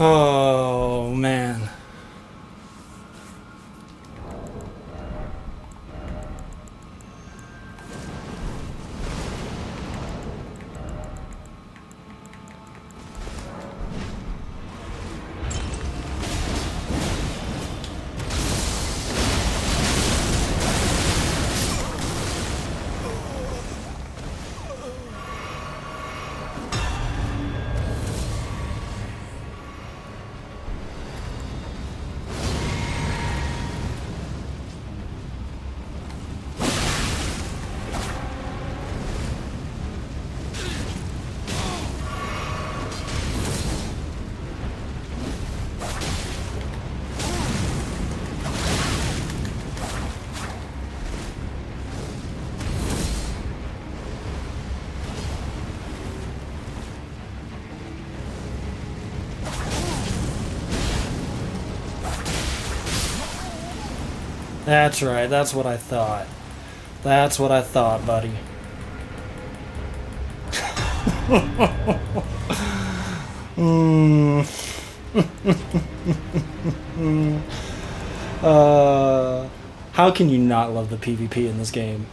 Oh, man. That's right, that's what I thought. That's what I thought, buddy. How can you not love the PvP in this game?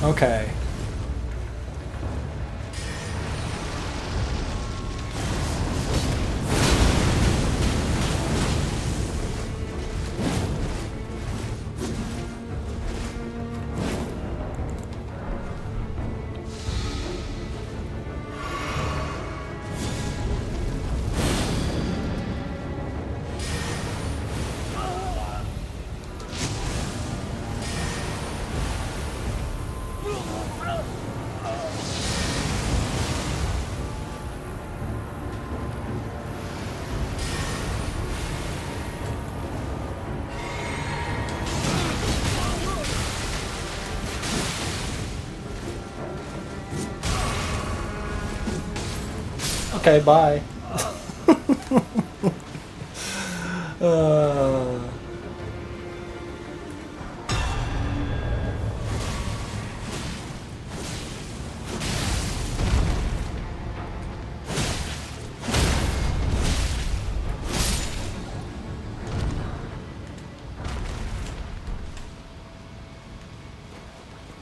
Okay. Okay, bye.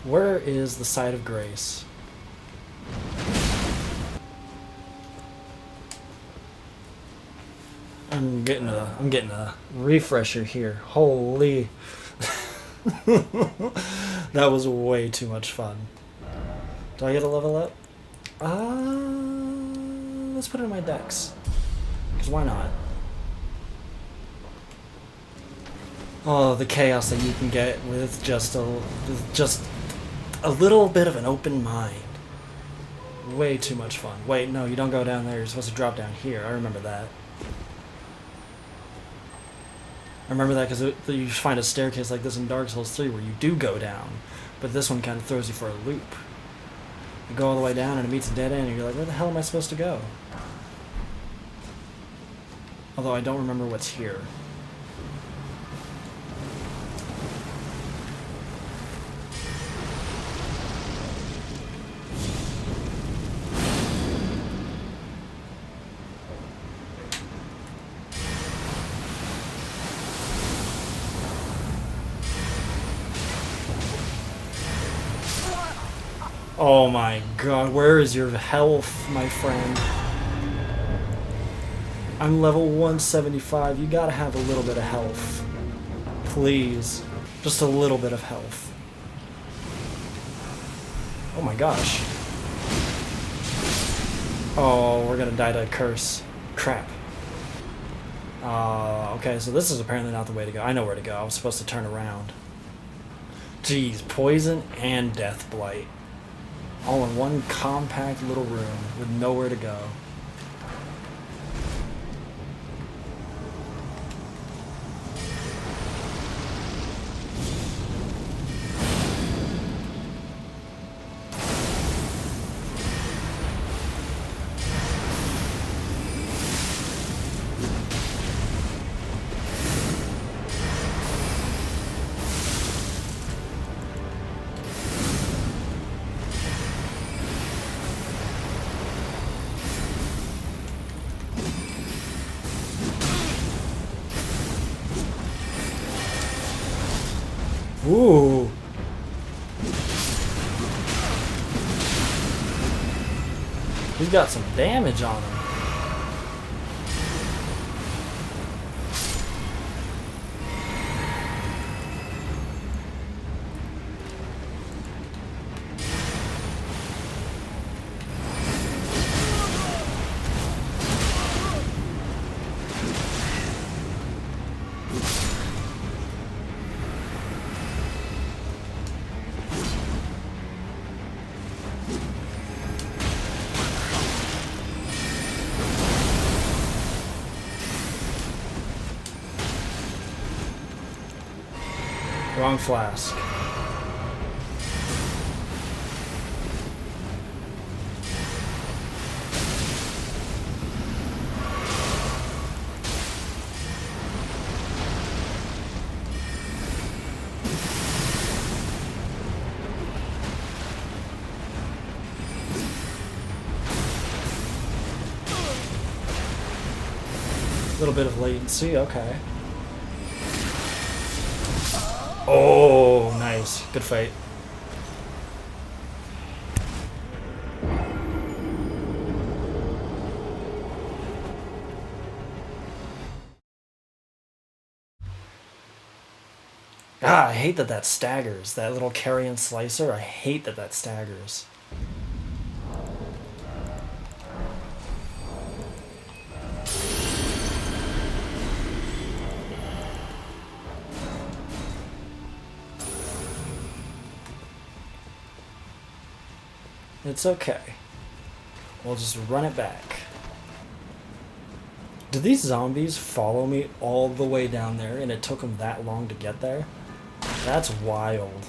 Where is the site of grace? I'm getting a refresher here. Holy. That was way too much fun. Do I get a level up? Let's put it in my dex. Because why not? Oh, the chaos that you can get with just a little bit of an open mind. Way too much fun. Wait, no, you don't go down there. You're supposed to drop down here. I remember that. I remember that because you find a staircase like this in Dark Souls 3 where you do go down, but this one kind of throws you for a loop. You go all the way down and it meets a dead end and you're like, where the hell am I supposed to go? Although I don't remember what's here. Oh my god, where is your health, my friend? I'm level 175. You gotta have a little bit of health. Please. Just a little bit of health. Oh my gosh. Oh, we're gonna die to a curse. Crap. Okay, so this is apparently not the way to go. I know where to go. I was supposed to turn around. Jeez, poison and death blight. All in one compact little room with nowhere to go. Ooh. He's got some damage on him. Wrong flask. A little bit of latency, okay. Oh, nice. Good fight. Ah, I hate that that staggers. That little carrion slicer, I hate that that staggers. It's okay. We'll just run it back. Did these zombies follow me all the way down there and it took them that long to get there? That's wild.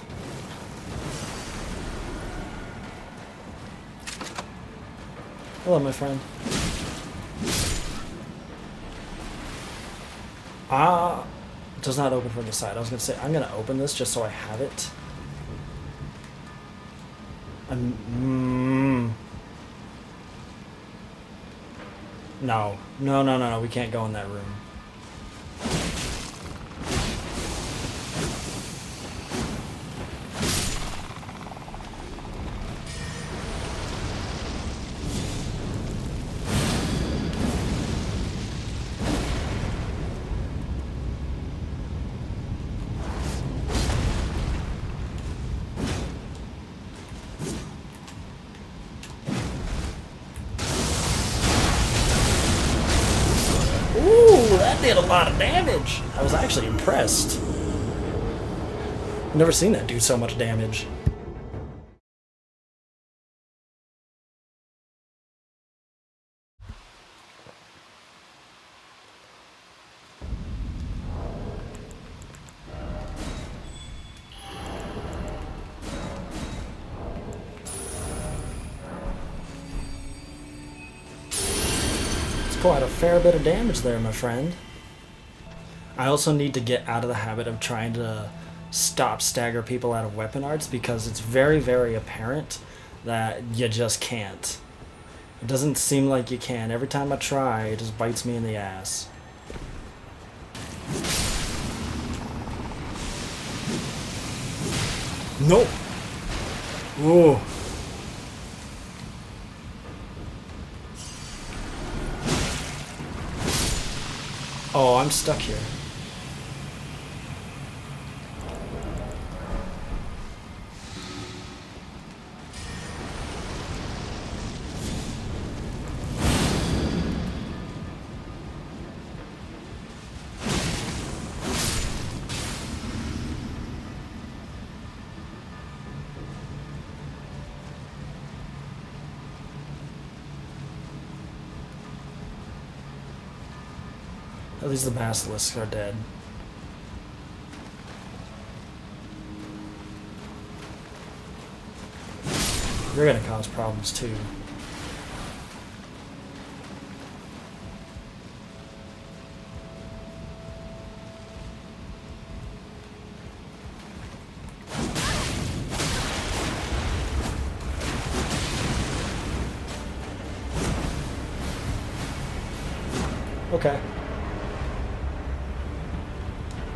Hello, my friend. Does not open from the side. I was gonna say, I'm gonna open this just so I have it. No. No, we can't go in that room. Did a lot of damage. I was actually impressed. Never seen that do so much damage. It's quite a fair bit of damage there, my friend. I also need to get out of the habit of trying to stop stagger people out of weapon arts because it's very, very apparent that you just can't. It doesn't seem like you can. Every time I try, it just bites me in the ass. Nope. Ooh. Oh, I'm stuck here. At least the basilisks are dead. You're gonna cause problems too. Okay.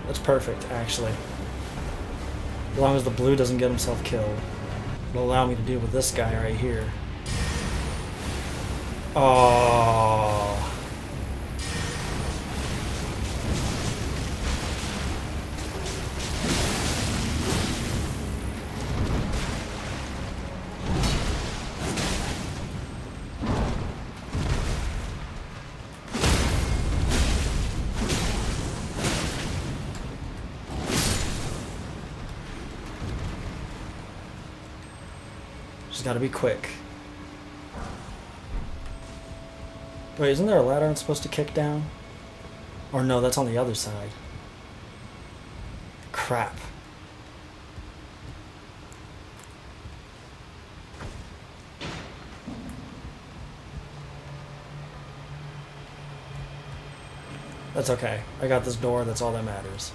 That's perfect, actually. As long as the blue doesn't get himself killed. It'll allow me to deal with this guy right here. Oh. Just gotta be quick. Wait, isn't there a ladder I'm supposed to kick down? Or no, that's on the other side. Crap. That's okay. I got this door, that's all that matters.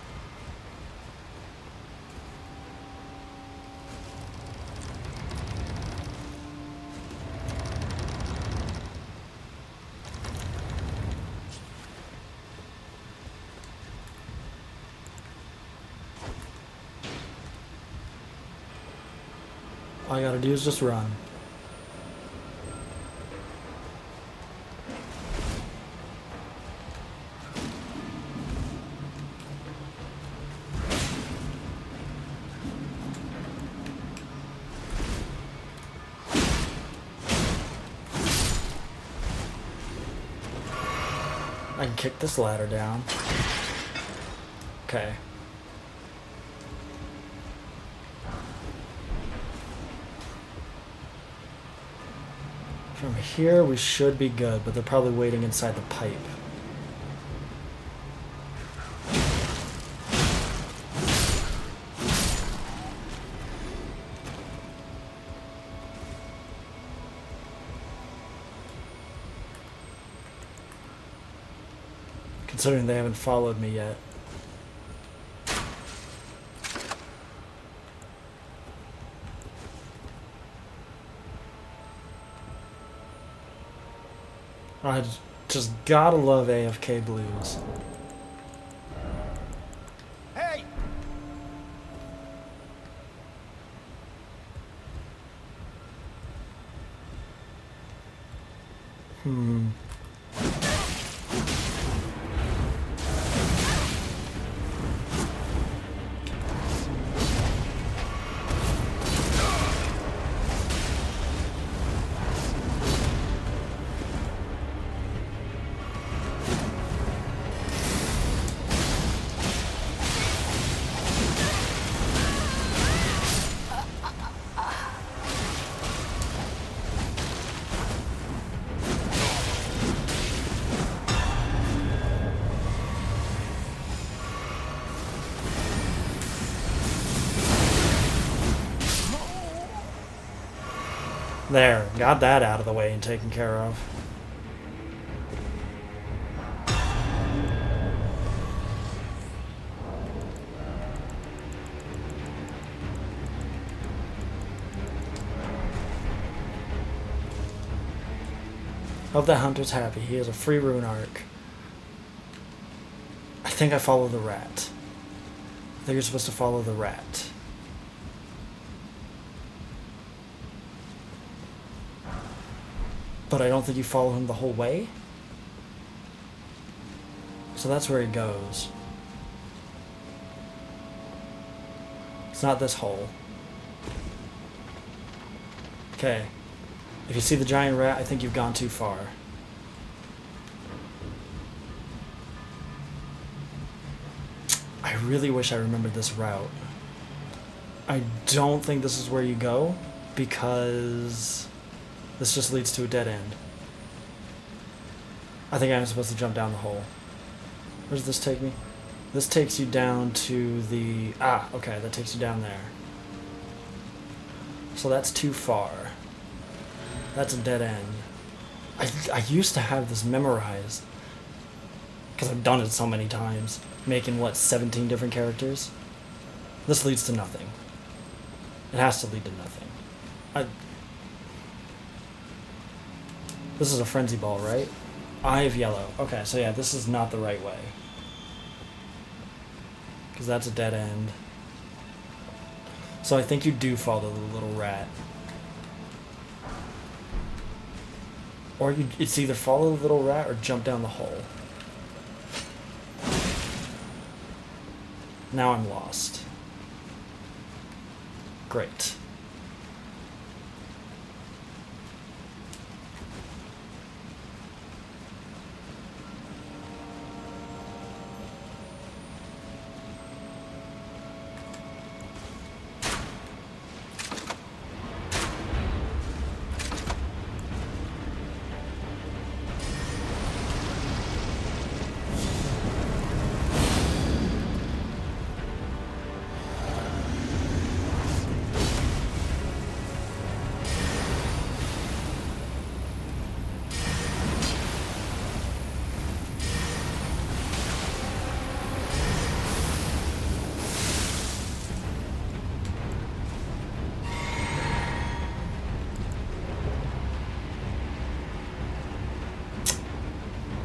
All I gotta do is just run. I can kick this ladder down. Okay. From here we should be good, but they're probably waiting inside the pipe. Considering they haven't followed me yet. I just gotta love AFK blues. Hey! There, got that out of the way and taken care of. Hope that hunter's happy. He has a free rune arc. I think I follow the rat. I think you're supposed to follow the rat. But I don't think you follow him the whole way. So that's where he goes. It's not this hole. Okay. If you see the giant rat, I think you've gone too far. I really wish I remembered this route. I don't think this is where you go, because this just leads to a dead end. I think I'm supposed to jump down the hole. Where does this take me? This takes you down to the... Ah, okay, that takes you down there. So that's too far. That's a dead end. I used to have this memorized, because I've done it so many times, making, what, 17 different characters? This leads to nothing. It has to lead to nothing. This is a frenzy ball, right? Eye of yellow. Okay, so yeah, this is not the right way. Because that's a dead end. So I think you do follow the little rat. Or it's either follow the little rat or jump down the hole. Now I'm lost. Great.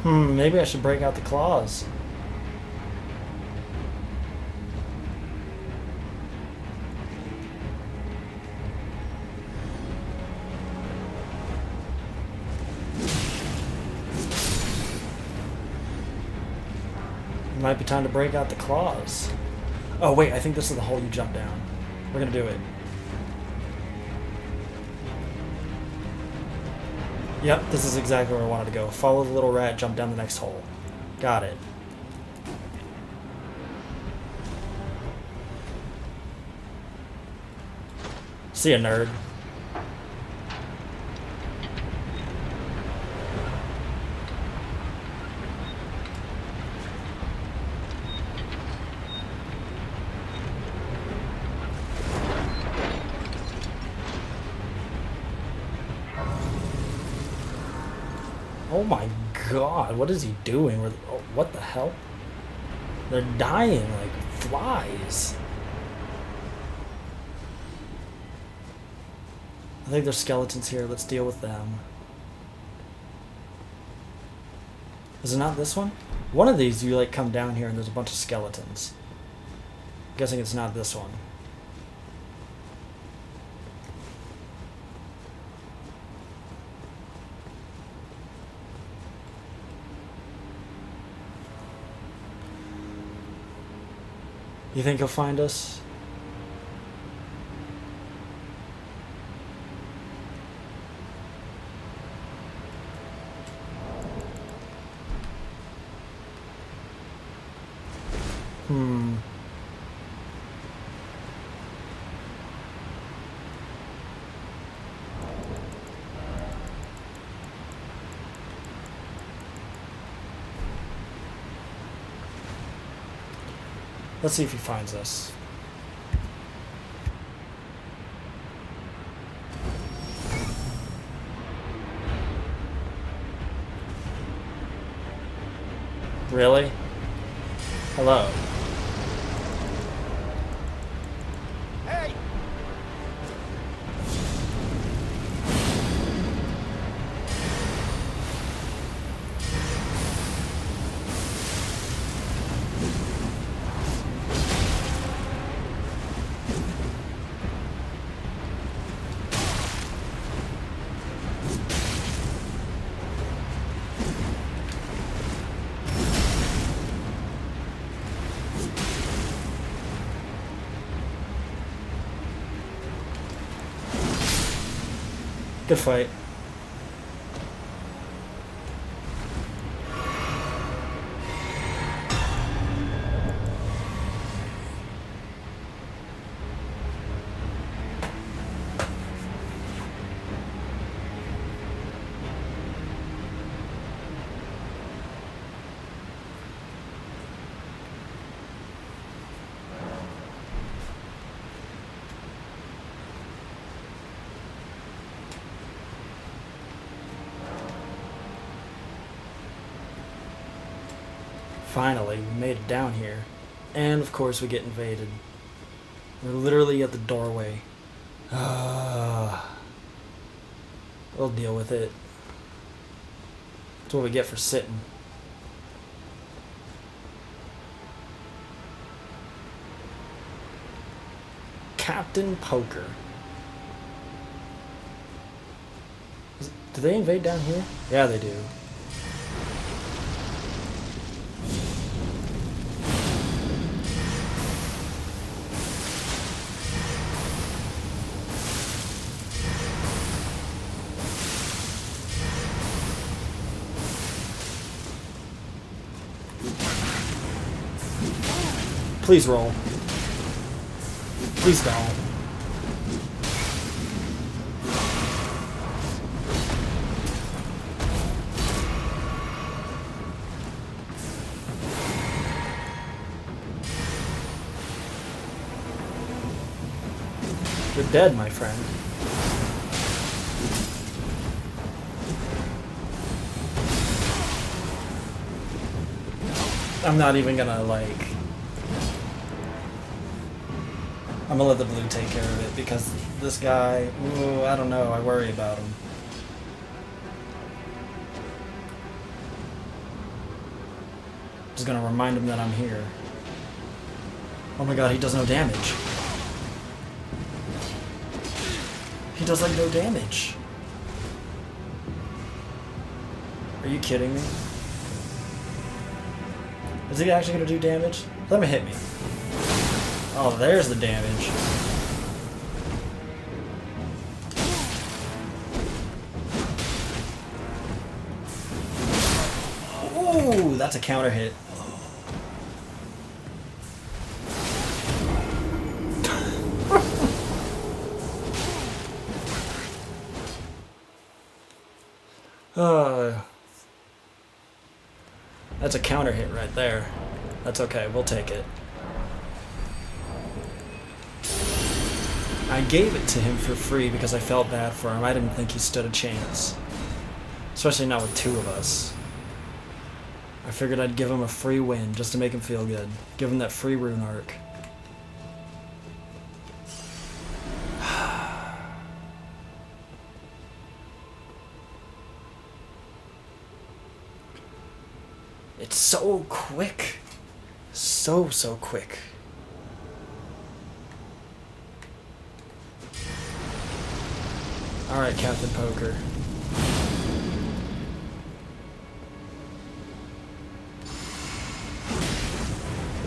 Maybe I should break out the claws. It might be time to break out the claws. Oh wait, I think this is the hole you jump down. We're gonna do it. Yep, this is exactly where I wanted to go. Follow the little rat, jump down the next hole. Got it. See ya, nerd. Oh my god, what is he doing? Oh, what the hell? They're dying like flies. I think there's skeletons here. Let's deal with them. Is it not this one? One of these, you like come down here and there's a bunch of skeletons. I'm guessing it's not this one. You think he'll find us? Let's see if he finds us. Really? Hello. Hey! Good fight. Finally, we made it down here. And of course we get invaded. We're literally at the doorway. We'll deal with it. That's what we get for sitting. Captain Poker. Do they invade down here? Yeah, they do. Please roll. Please don't. You're dead, my friend. I'm not even gonna, like... I'm gonna let the blue take care of it, because this guy... Ooh, I don't know, I worry about him. Just gonna remind him that I'm here. Oh my god, he does no damage. He does like no damage. Are you kidding me? Is he actually gonna do damage? Let him hit me. Oh, there's the damage. Ooh, that's a counter hit. That's a counter hit right there. That's okay, we'll take it. I gave it to him for free because I felt bad for him. I didn't think he stood a chance. Especially not with two of us. I figured I'd give him a free win just to make him feel good. Give him that free rune arc. It's so quick. So quick. Alright, Captain Poker.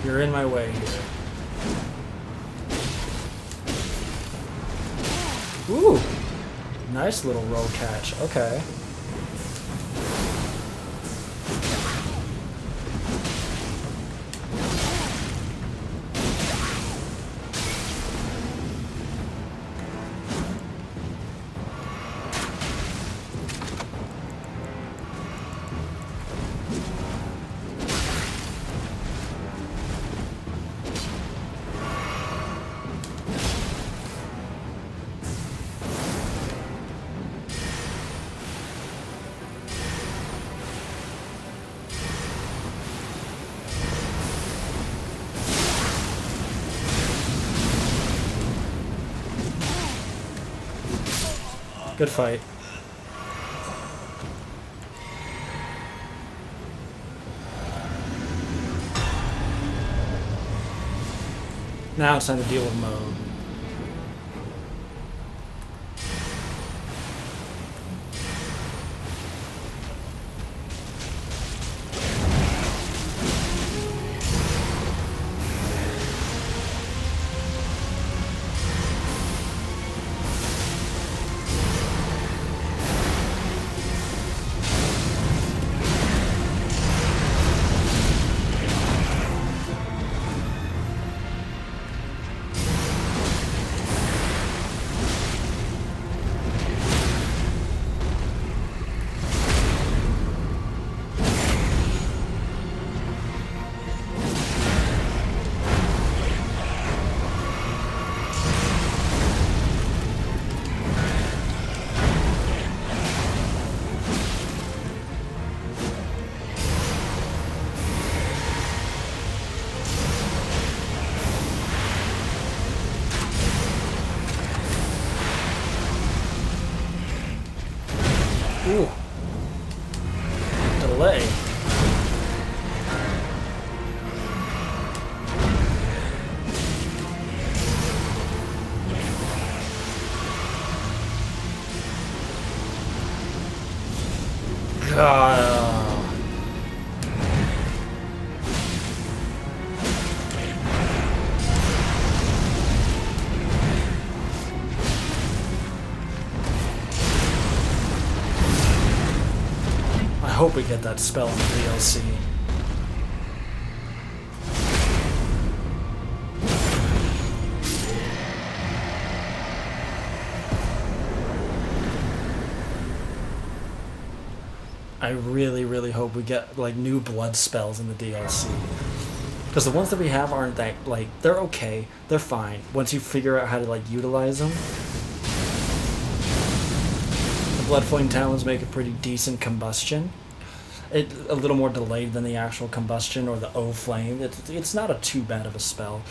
You're in my way here. Ooh! Nice little roll catch. Okay. Good fight. Now it's time to deal with Mo. Ooh. Delay. God. I hope we get that spell in the DLC. I really hope we get like new blood spells in the DLC. Because the ones that we have aren't that, like, they're okay, they're fine once you figure out how to like utilize them. The Blood Flame Talons make a pretty decent combustion. A little more delayed than the actual combustion or the O Flame. It's not too bad of a spell.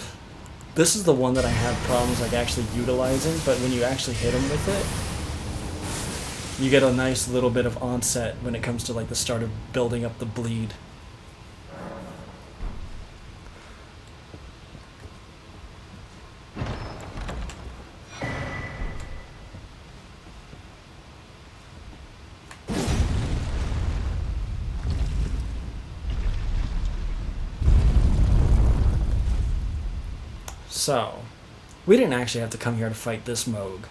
This is the one that I have problems like actually utilizing, but when you actually hit them with it, you get a nice little bit of onset when it comes to like the start of building up the bleed. So, we didn't actually have to come here to fight this Moog,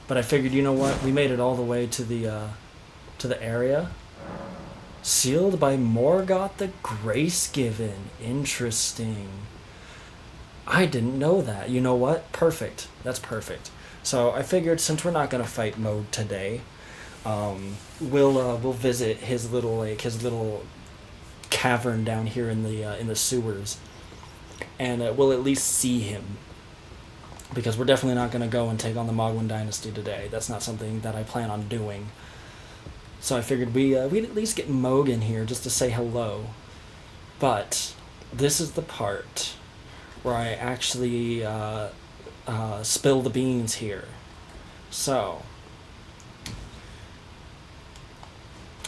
but I figured, you know what? We made it all the way to the area. Sealed by Morgoth the Grace-Given. Interesting. I didn't know that. You know what? Perfect. That's perfect. So I figured since we're not gonna fight Moog today, we'll visit his little cavern down here in the sewers, and we'll at least see him, because we're definitely not going to go and take on the Mogwin Dynasty today. That's not something that I plan on doing. So I figured we'd at least get Moog in here just to say hello. But this is the part where I actually spill the beans here. So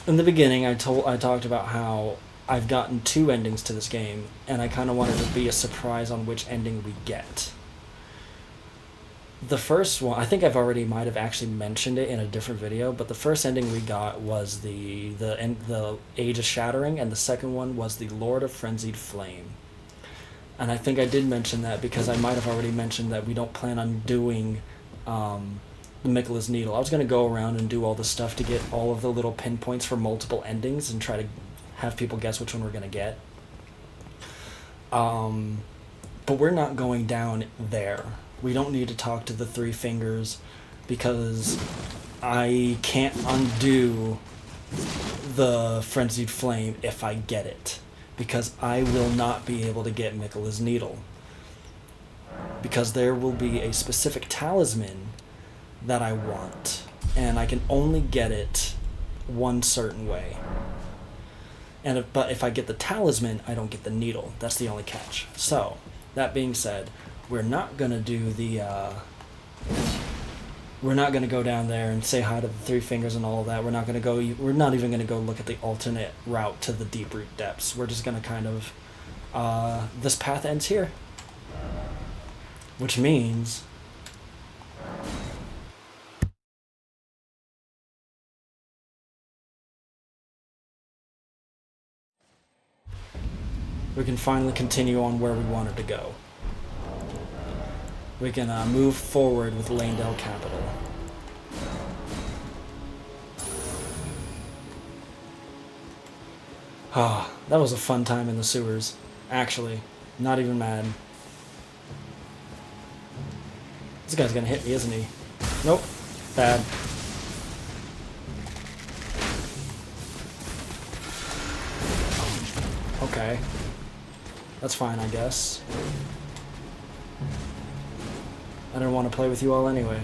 in the beginning, I talked about how I've gotten 2 endings to this game, and I kind of wanted to be a surprise on which ending we get. The first one, I think I've already might have actually mentioned it in a different video, but the first ending we got was the Age of Shattering, and the second one was the Lord of Frenzied Flame. And I think I did mention that because I might have already mentioned that we don't plan on doing the Miquella's Needle. I was going to go around and do all the stuff to get all of the little pinpoints for multiple endings and try to have people guess which one we're going to get. But we're not going down there. We don't need to talk to the 3 fingers because I can't undo the Frenzied Flame if I get it, because I will not be able to get Miquella's Needle, because there will be a specific talisman that I want, and I can only get it one certain way. But if I get the talisman, I don't get the needle. That's the only catch. So, that being said, we're not gonna do the we're not gonna go down there and say hi to the 3 fingers and all of that. We're not even gonna go look at the alternate route to the deep root depths. We're just gonna kind of this path ends here, which means we can finally continue on where we wanted to go. We can move forward with Lanedale Capital. Ah, that was a fun time in the sewers. Actually, not even mad. This guy's gonna hit me, isn't he? Nope. Bad. Okay. That's fine, I guess. I didn't want to play with you all anyway.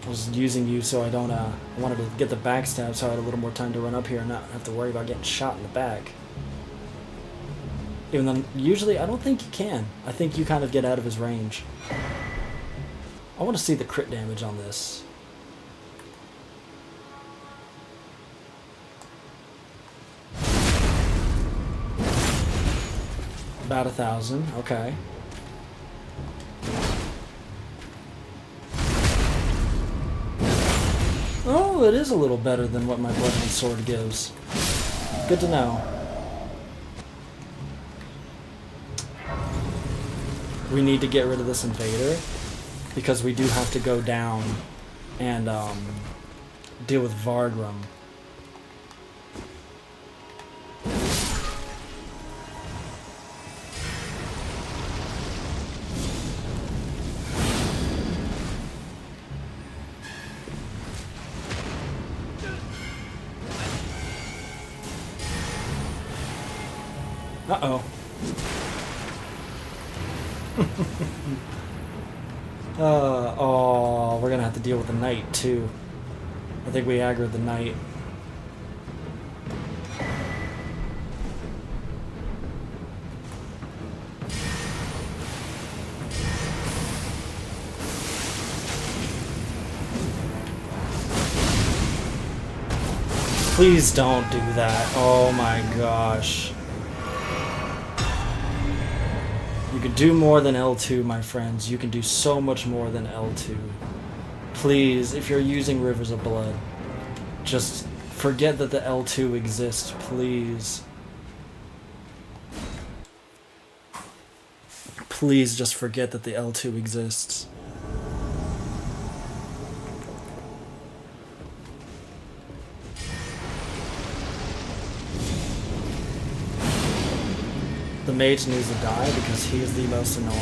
I was using you so I don't, I wanted to get the backstab so I had a little more time to run up here and not have to worry about getting shot in the back. Even though, usually, I don't think you can. I think you kind of get out of his range. I want to see the crit damage on this. About 1,000, okay. Oh, it is a little better than what my Bloodhound Sword gives. Good to know. We need to get rid of this invader, because we do have to go down and deal with Vargrim. Uh-oh. Oh, we're gonna have to deal with the knight, too. I think we aggroed the knight. Please don't do that. Oh my gosh. You can do more than L2, my friends. You can do so much more than L2. Please, if you're using Rivers of Blood, just forget that the L2 exists, please. please just forget that the L2 exists. The mage needs to die because he is the most annoying.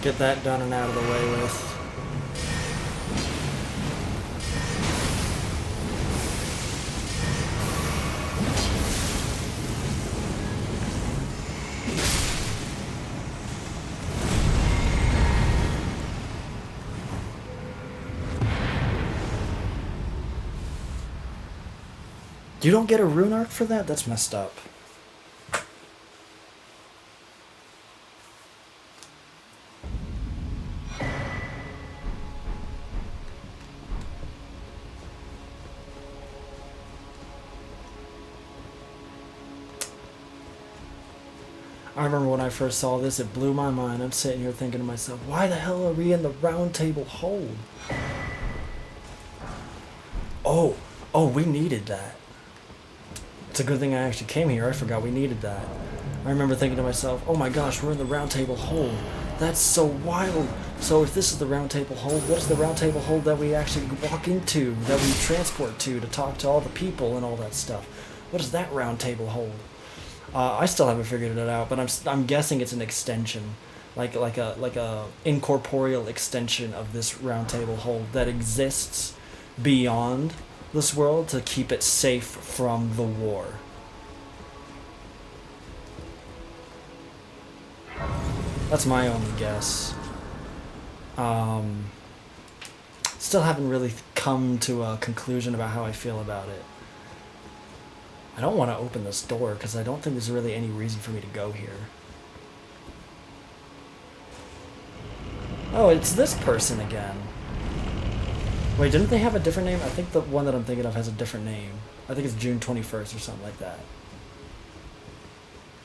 Get that done and out of the way with. You don't get a rune arc for that? That's messed up. I remember when I first saw this, it blew my mind. I'm sitting here thinking to myself, why the hell are we in the round table hold? Oh, we needed that. It's a good thing I actually came here. I forgot we needed that. I remember thinking to myself, oh my gosh, we're in the round table hold. That's so wild. So if this is the round table hold, what is the round table hold that we actually walk into, that we transport to talk to all the people and all that stuff? What is that round table hold? I still haven't figured it out, but I'm guessing it's an extension, like a incorporeal extension of this round table hold that exists beyond this world to keep it safe from the war. That's my only guess. Still haven't really come to a conclusion about how I feel about it. I don't want to open this door because I don't think there's really any reason for me to go here. Oh, it's this person again. Wait, didn't they have a different name? I think the one that I'm thinking of has a different name. I think it's June 21st or something like that.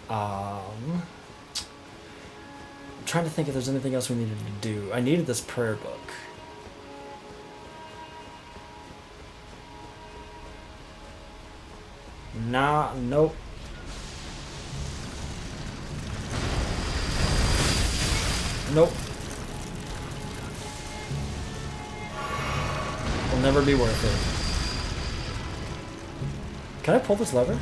I'm trying to think if there's anything else we needed to do. I needed this prayer book. Nah, nope. Nope. Will never be worth it. Can I pull this lever?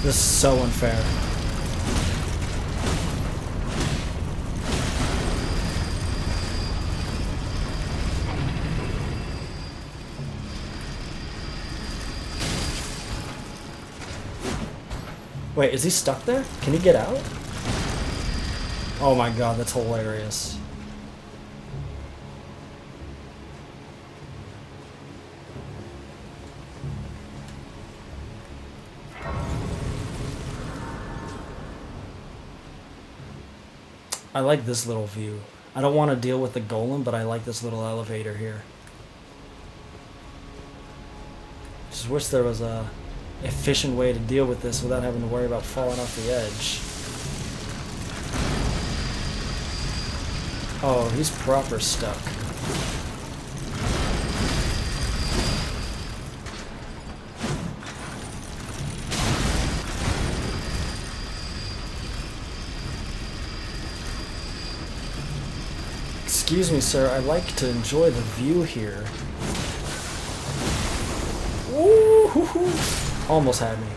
This is so unfair. Wait, is he stuck there? Can he get out? Oh my god, that's hilarious. I like this little view. I don't want to deal with the golem, but I like this little elevator here. Just wish there was a efficient way to deal with this without having to worry about falling off the edge. Oh, he's proper stuck. Excuse me, sir, I like to enjoy the view here. Ooh, almost had me.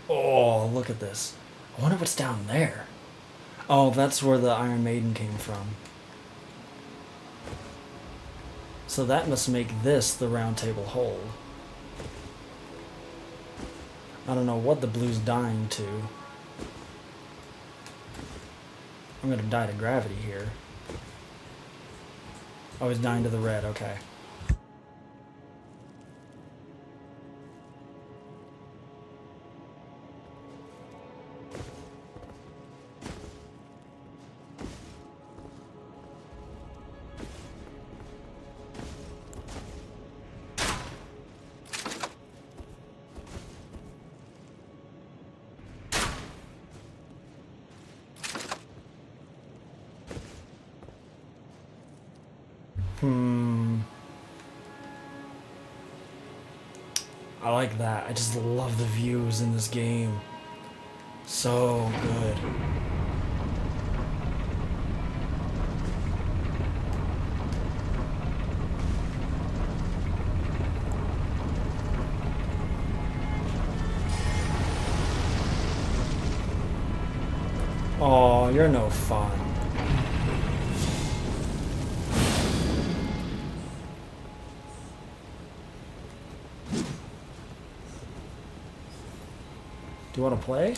Oh, look at this. I wonder what's down there. Oh, that's where the Iron Maiden came from. So that must make this the round table hold. I don't know what the blue's dying to. I'm gonna die to gravity here. Oh, he's dying to the red, okay. I like that. I just love the views in this game. So good. Oh, you're no fun. Do you want to play?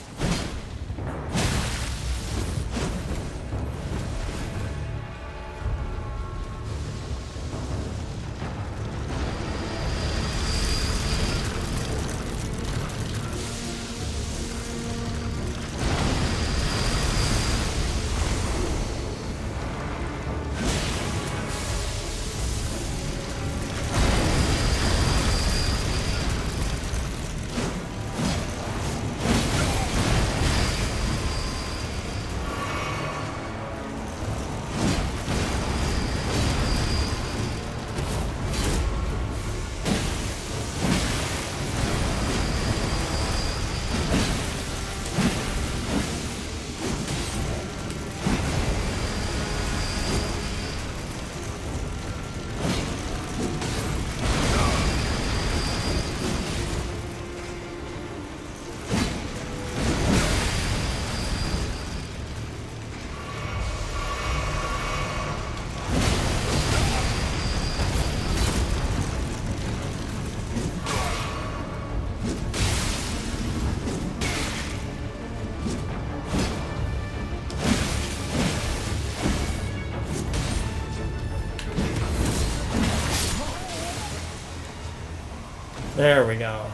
There we go.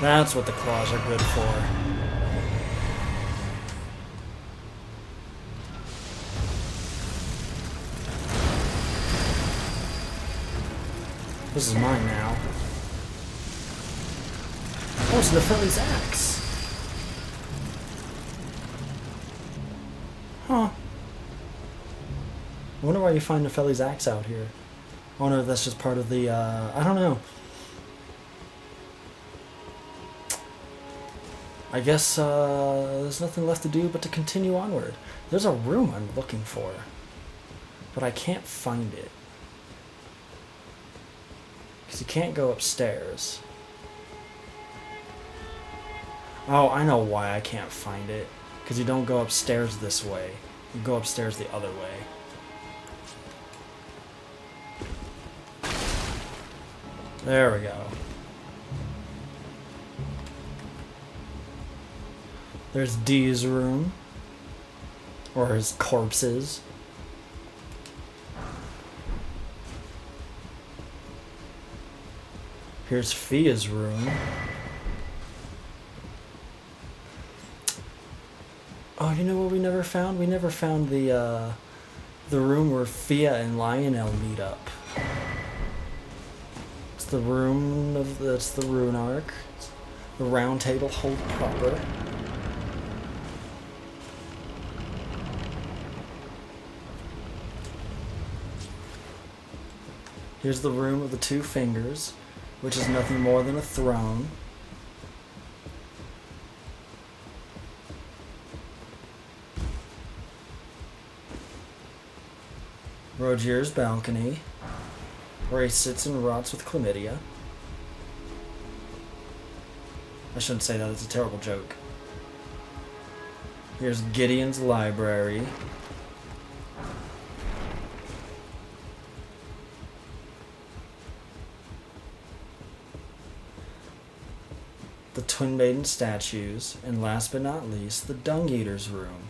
That's what the claws are good for. This is mine now. Oh, it's Nefeli's axe. Huh. I wonder why you find Nefeli's axe out here. I wonder if that's just part of the, I don't know. I guess there's nothing left to do but to continue onward. There's a room I'm looking for, but I can't find it. Because you can't go upstairs. Oh, I know why I can't find it. Because you don't go upstairs this way. You go upstairs the other way. There we go. There's D's room. Or his corpses. Here's Fia's room. Oh, you know what we never found? We never found the room where Fia and Lionel meet up. It's the room of that's the rune arc. The round table hold proper. Here's the room of the two fingers, which is nothing more than a throne. Rogier's balcony, where he sits and rots with chlamydia. I shouldn't say that, it's a terrible joke. Here's Gideon's library. The Twin Maiden statues, and last but not least, the Dung Eater's room,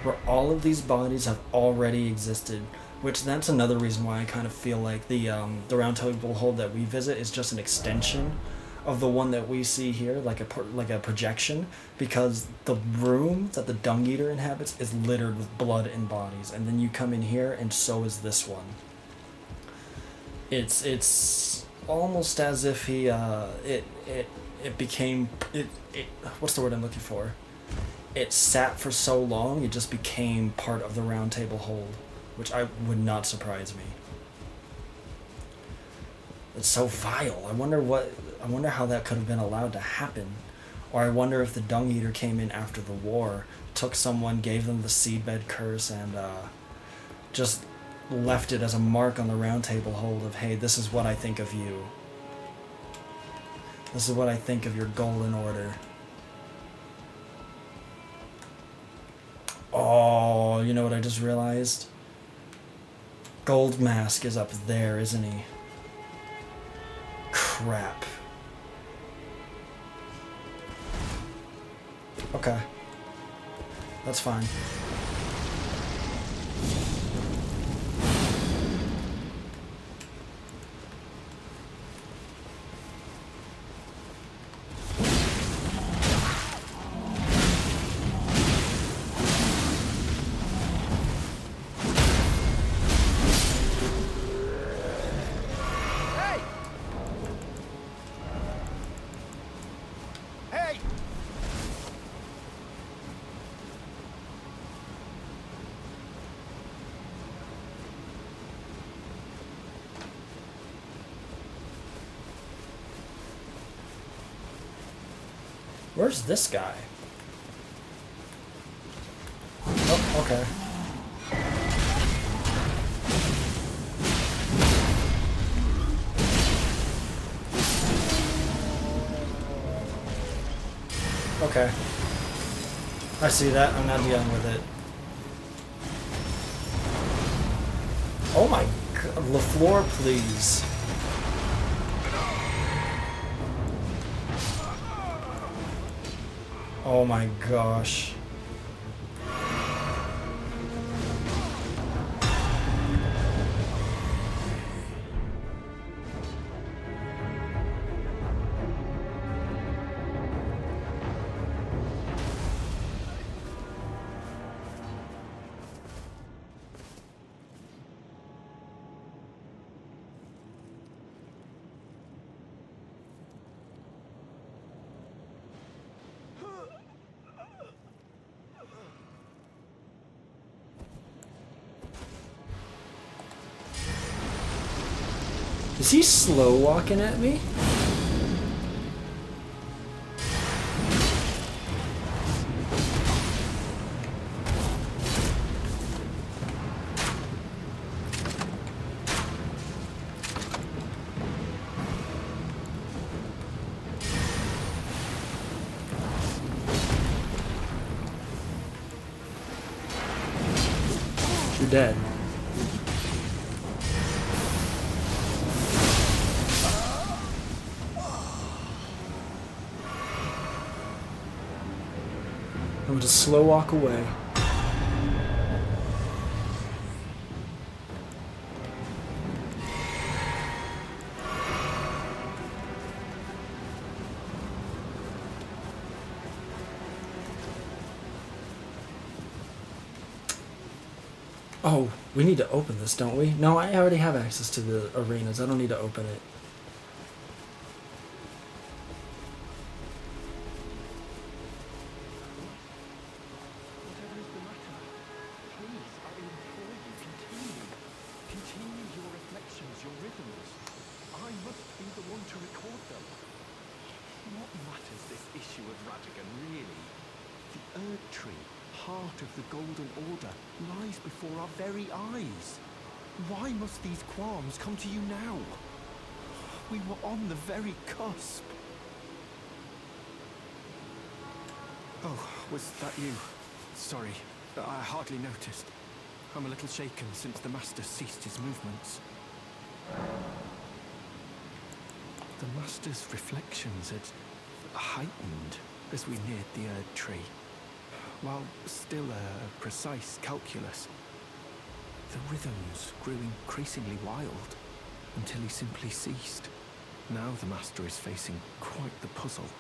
where all of these bodies have already existed, which that's another reason why I kind of feel like the round table hold that we visit is just an extension of the one that we see here, like a projection, because the room that the Dung Eater inhabits is littered with blood and bodies, and then you come in here and so is this one. It's almost as if he it became what's the word I'm looking for? It sat for so long, it just became part of the round table hold, which would not surprise me. It's so vile. I wonder how that could have been allowed to happen. Or I wonder if the Dung Eater came in after the war, took someone, gave them the seedbed curse, and just left it as a mark on the round table hold of, hey, this is what I think of you. This is what I think of your golden order. Oh, you know what I just realized? Gold Mask is up there, isn't he? Crap. Okay. That's fine. Where's this guy? Oh, okay. Okay. I see that. I'm not dealing with it. Oh my god. LaFleur, please. Oh my gosh. Is he slow walking at me? You're dead. I'm gonna slow walk away. Oh, we need to open this, don't we? No, I already have access to the arenas. I don't need to open it. The Erdtree, heart of the Golden Order, lies before our very eyes. Why must these qualms come to you now? We were on the very cusp. Oh, was that you? Sorry, I hardly noticed. I'm a little shaken since the Master ceased his movements. The Master's reflections had heightened as we neared the Erdtree. While still a precise calculus, the rhythms grew increasingly wild until he simply ceased. Now the Master is facing quite the puzzle.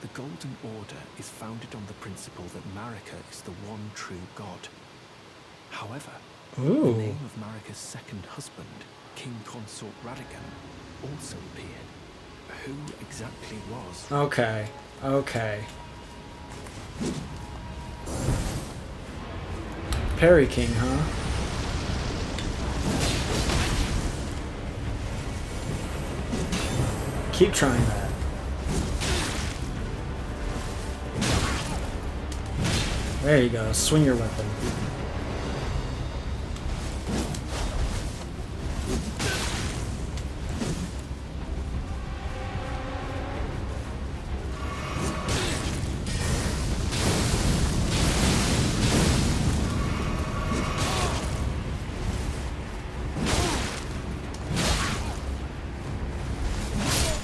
The Golden Order is founded on the principle that Marika is the one true god. However, the name of Marika's second husband, King Consort Radigan, also appeared. Who exactly was? Okay. Okay. Perry King, huh? Keep trying that. There you go. Swing your weapon.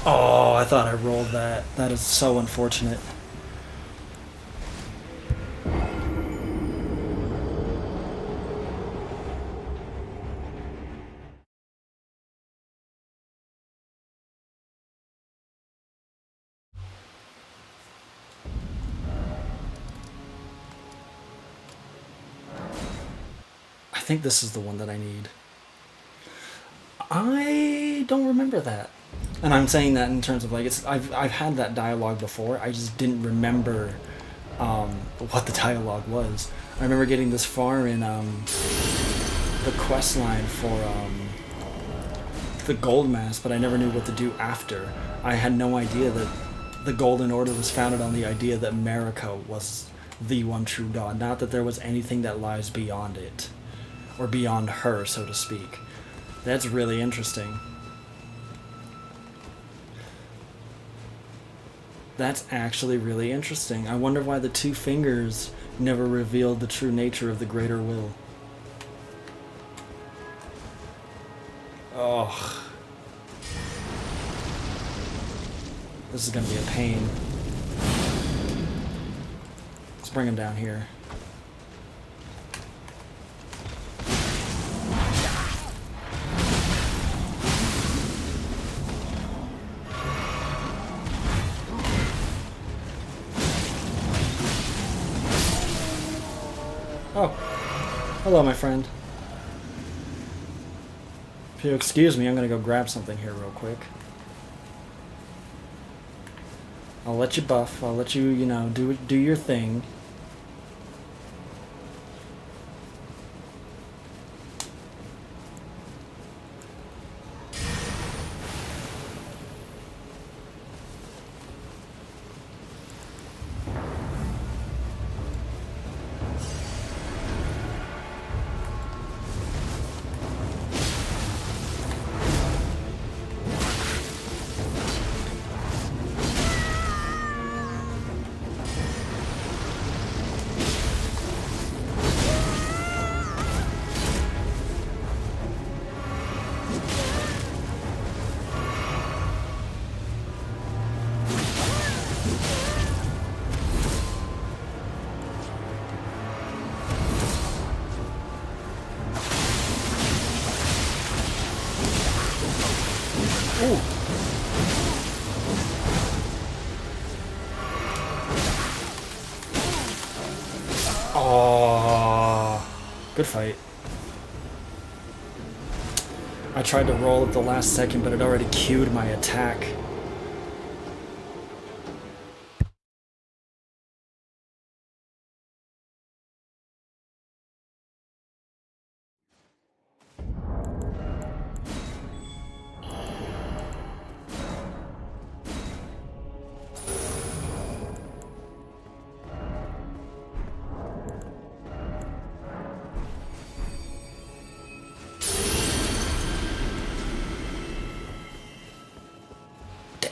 Oh, I thought I rolled that. That is so unfortunate. I think this is the one that I need. I don't remember that. And I'm saying that in terms of like I've had that dialogue before. I just didn't remember what the dialogue was. I remember getting this far in the quest line for the Gold Mask, but I never knew what to do after. I had no idea that the Golden Order was founded on the idea that Marika was the one true god, not that there was anything that lies beyond it, or beyond her, so to speak. That's really interesting. That's actually really interesting. I wonder why the two fingers never revealed the true nature of the greater will. Oh. This is gonna be a pain. Let's bring him down here. Oh, hello, my friend. If you excuse me, I'm gonna go grab something here real quick. I'll let you buff. I'll let you, you know, do your thing. Oh, good fight. I tried to roll at the last second, but it already queued my attack.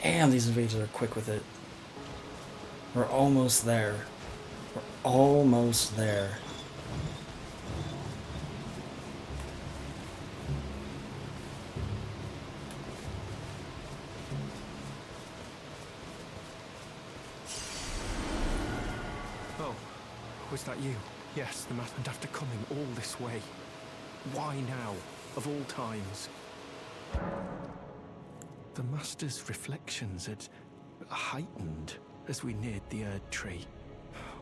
Damn, these invaders are quick with it. We're almost there. We're almost there. Oh, was that you? Yes, the master, and after coming all this way. Why now, of all times? The master's reflections had heightened as we neared the Erdtree,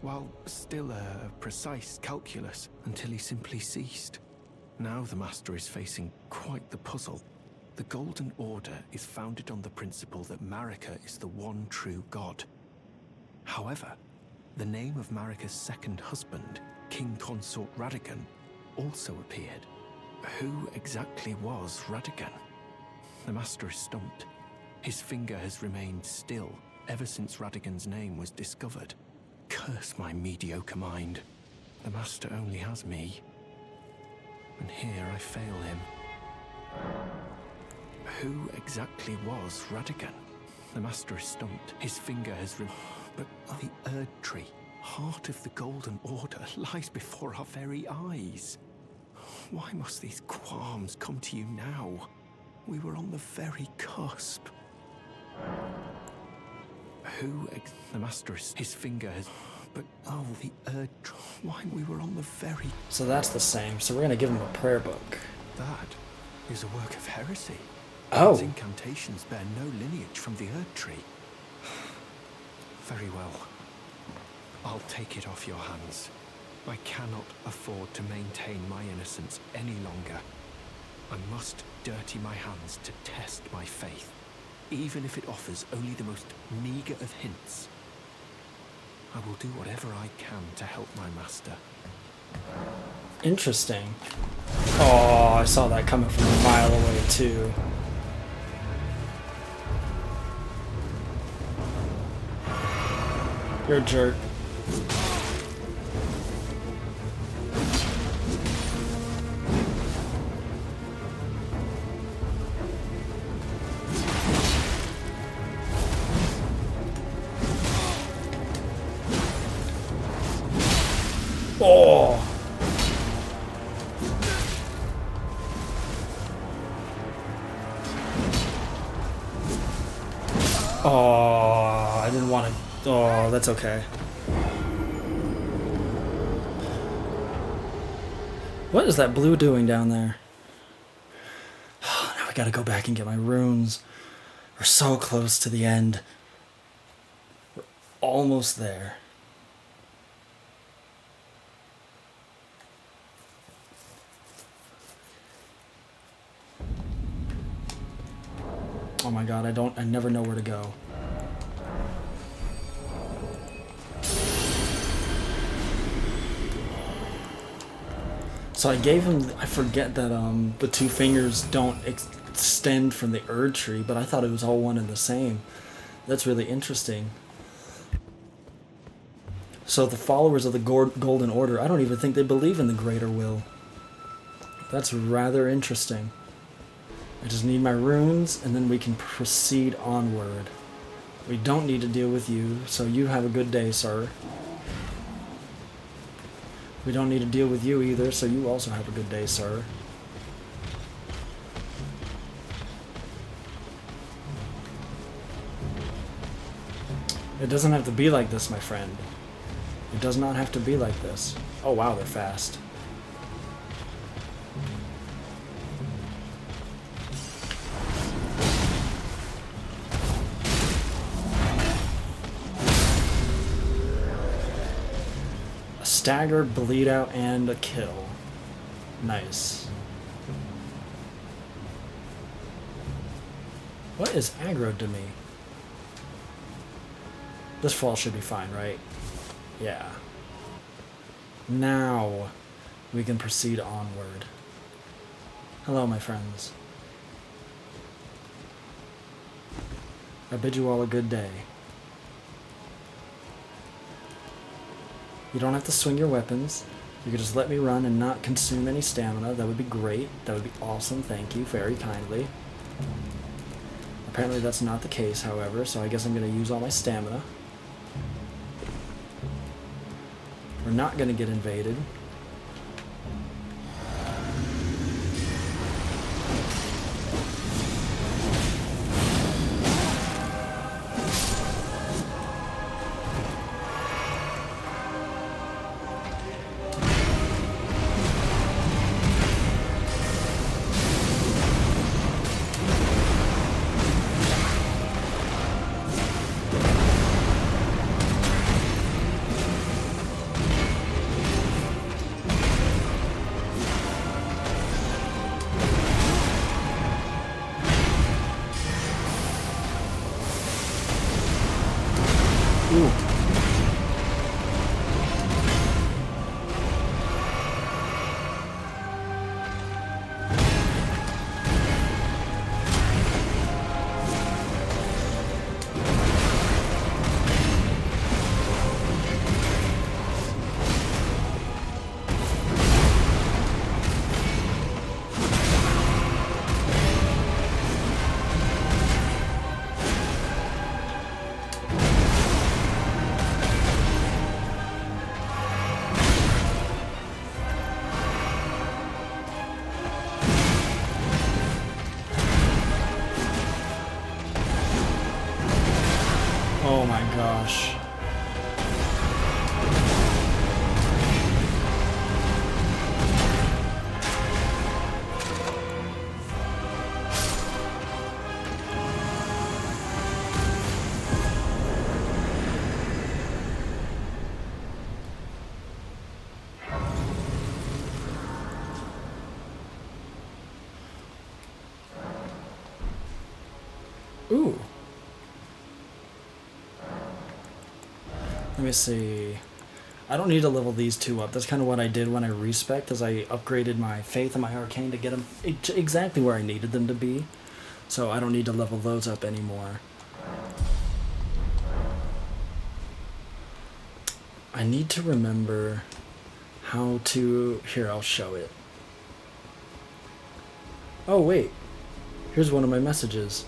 while still a precise calculus, until he simply ceased. Now the master is facing quite the puzzle. The Golden Order is founded on the principle that Marika is the one true god. However, the name of Marika's second husband, King Consort Radagon, also appeared. Who exactly was Radagon? The master is stumped. His finger has remained still ever since Radigan's name was discovered. Curse my mediocre mind. The Master only has me. And here I fail him. Who exactly was Radigan? The Master is stumped. His finger has but the Erdtree, heart of the Golden Order, lies before our very eyes. Why must these qualms come to you now? We were on the very cusp. The Master is... His finger has... But, oh, the Erdtree... Why, we were on the very... So that's the same. So we're going to give him a prayer book. That is a work of heresy. Oh. Its incantations bear no lineage from the Erdtree. Very well. I'll take it off your hands. I cannot afford to maintain my innocence any longer. I must dirty my hands to test my faith, even if it offers only the most meager of hints. I will do whatever I can to help my master. Interesting. Oh, I saw that coming from a mile away, too. You're a jerk. Oh! Oh, I didn't want to... Oh, that's okay. What is that blue doing down there? Now we gotta go back and get my runes. We're so close to the end. We're almost there. Oh my god, I never know where to go. So I gave him, I forget that the two fingers don't extend from the Erdtree, but I thought it was all one and the same. That's really interesting. So the followers of the Golden Order, I don't even think they believe in the Greater Will. That's rather interesting. I just need my runes, and then we can proceed onward. We don't need to deal with you, so you have a good day, sir. We don't need to deal with you either, so you also have a good day, sir. It doesn't have to be like this, my friend. It does not have to be like this. Oh wow, they're fast. Stagger, bleed out, and a kill. Nice. What is aggroed to me? This fall should be fine, right? Yeah. Now we can proceed onward. Hello, my friends. I bid you all a good day. You don't have to swing your weapons. You could just let me run and not consume any stamina. That would be great. That would be awesome. Thank you very kindly. Apparently that's not the case, however, so I guess I'm going to use all my stamina. We're not going to get invaded. Ooh. Oh my gosh. Ooh. Let me see. I don't need to level these two up. That's kind of what I did when I respec'd, is I upgraded my Faith and my Arcane to get them exactly where I needed them to be. So I don't need to level those up anymore. I need to remember how to... Here, I'll show it. Oh, wait. Here's one of my messages.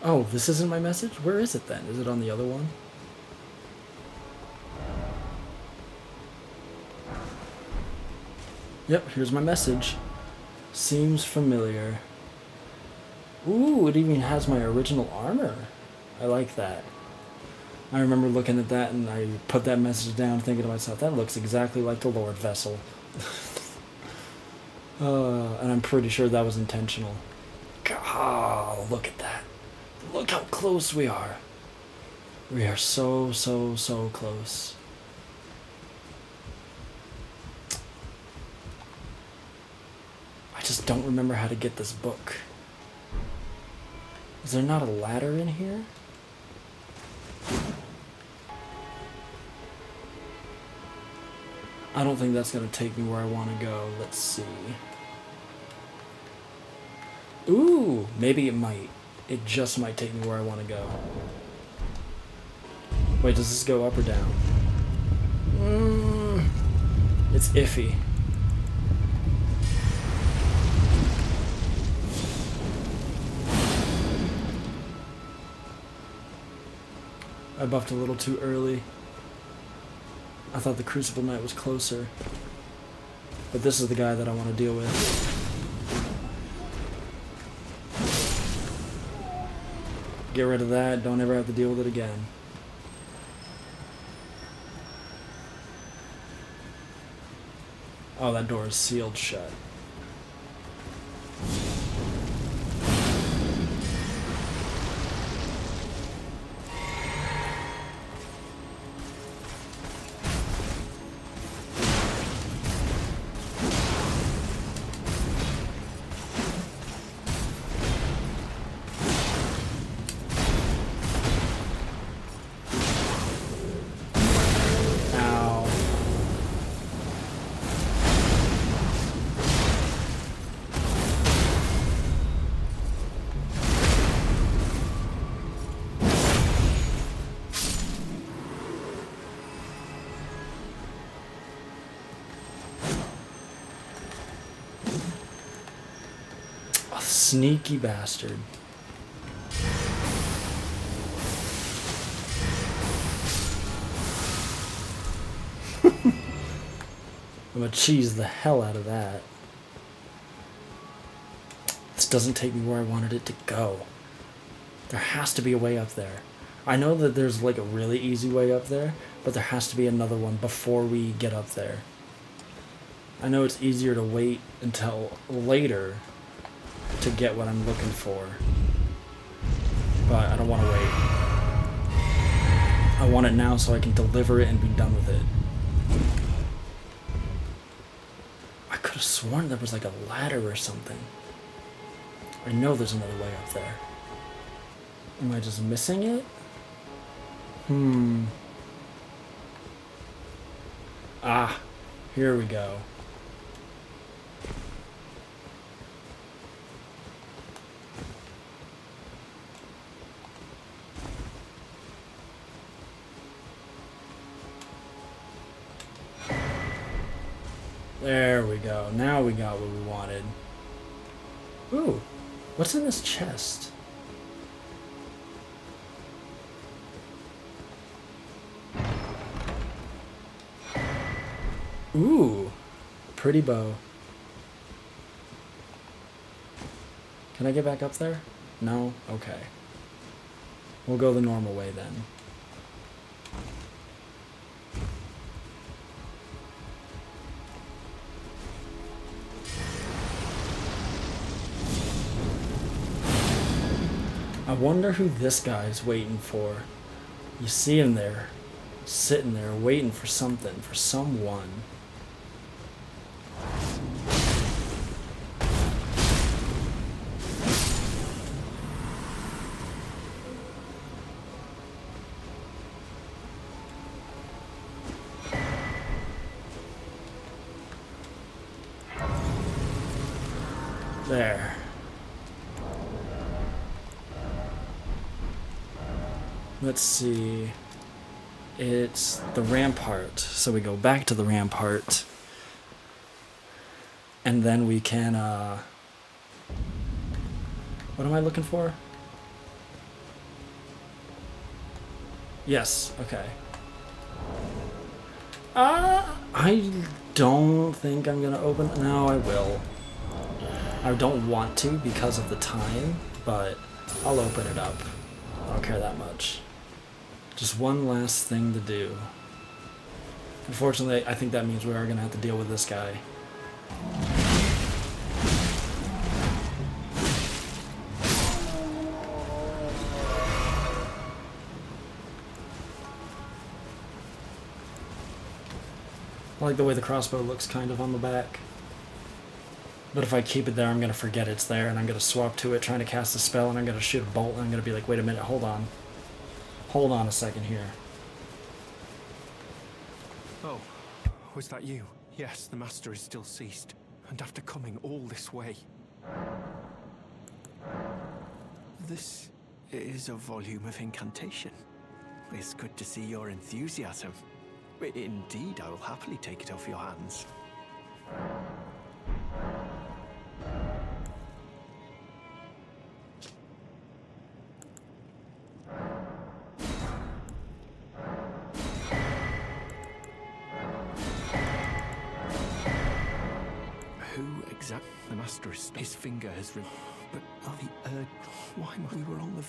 Oh, this isn't my message? Where is it then? Is it on the other one? Yep, here's my message. Seems familiar. Ooh, it even has my original armor. I like that. I remember looking at that and I put that message down thinking to myself, that looks exactly like the Lord vessel. And I'm pretty sure that was intentional. God, look at that. Look how close we are. We are so, so, so close. I just don't remember how to get this book. Is there not a ladder in here? I don't think that's going to take me where I want to go. Let's see. Ooh, maybe it might. It just might take me where I want to go. Wait, does this go up or down? It's iffy. I buffed a little too early. I thought the Crucible Knight was closer. But this is the guy that I want to deal with. Get rid of that, don't ever have to deal with it again. Oh, that door is sealed shut. Sneaky bastard. I'm gonna cheese the hell out of that. This doesn't take me where I wanted it to go. There has to be a way up there. I know that there's like a really easy way up there, but there has to be another one before we get up there. I know it's easier to wait until later to get what I'm looking for, but I don't want to wait. I want it now so I can deliver it and be done with it. I could have sworn there was like a ladder or something. I know there's another way up there. Am I just missing it? Ah, here we go. There we go. Now we got what we wanted. Ooh, what's in this chest? Ooh, pretty bow. Can I get back up there? No? Okay. We'll go the normal way then. I wonder who this guy's waiting for. You see him there, sitting there, waiting for something, for someone. There. Let's see. It's the rampart. So we go back to the rampart. And then we can, what am I looking for? Yes, okay. I don't think I'm gonna open. No, I will. I don't want to because of the time, but I'll open it up. I don't care that much. Just one last thing to do. Unfortunately, I think that means we are going to have to deal with this guy. I like the way the crossbow looks kind of on the back. But if I keep it there, I'm going to forget it's there, and I'm going to swap to it trying to cast a spell, and I'm going to shoot a bolt, and I'm going to be like, wait a minute, hold on. Hold on a second here. Oh, was that you? Yes, the master is still ceased, and after coming all this way. This is a volume of incantation. It's good to see your enthusiasm. Indeed, I will happily take it off your hands. The master is his finger has but are the why we were on the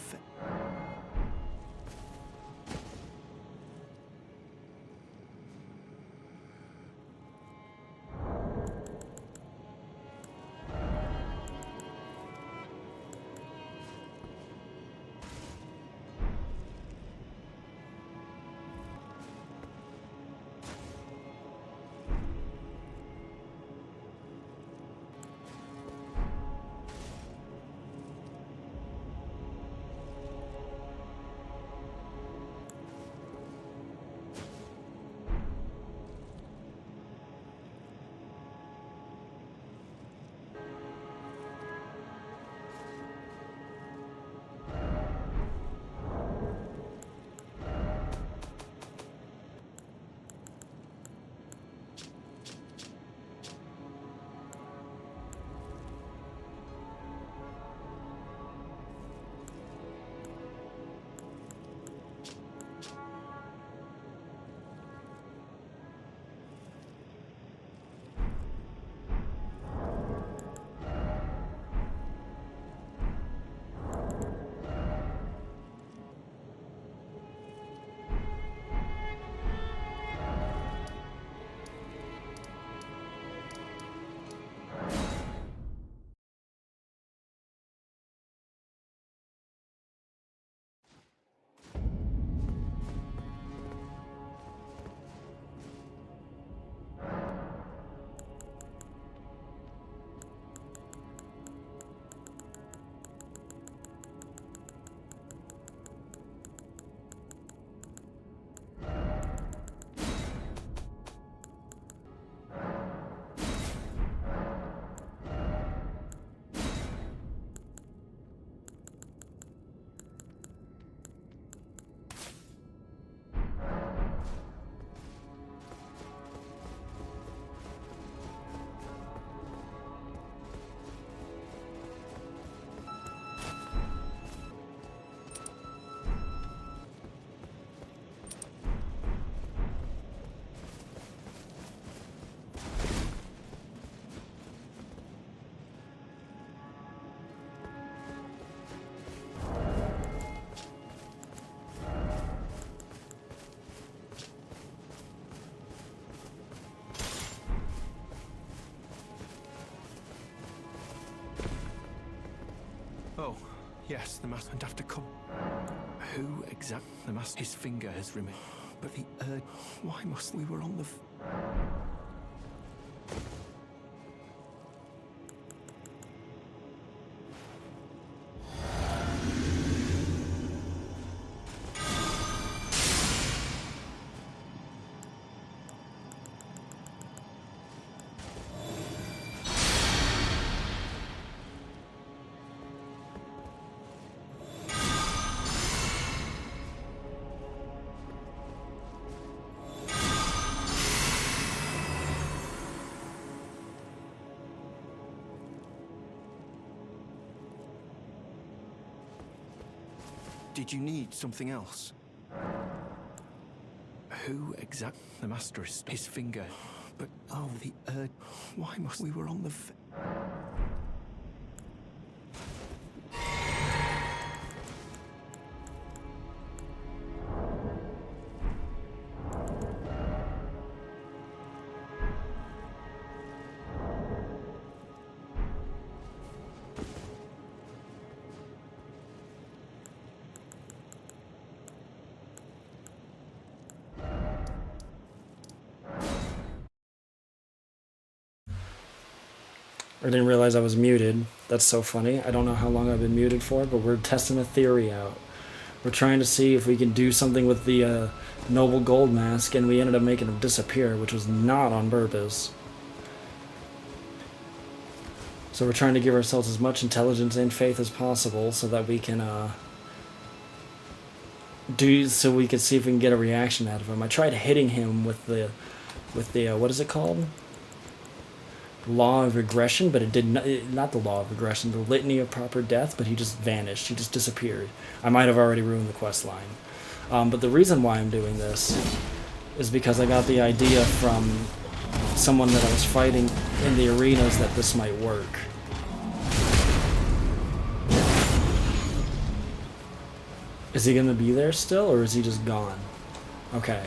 Yes, the master, and after come. Who exactly? The master, his finger has remained. But the why must we were on the... Did you need something else? Who exactly? The master is his finger. But oh, the why must we were on the... I didn't realize I was muted. That's so funny. I don't know how long I've been muted for, but we're testing a theory out. We're trying to see if we can do something with the noble gold mask, and we ended up making him disappear, which was not on purpose. So we're trying to give ourselves as much intelligence and faith as possible so that we can so we can see if we can get a reaction out of him. I tried hitting him with the what is it called? Law of regression, but it did not the law of regression, the litany of proper death, but he just vanished. He just disappeared. I might have already ruined the quest line. But the reason why I'm doing this is because I got the idea from someone that I was fighting in the arenas that this might work. Is he going to be there still, or is he just gone? Okay,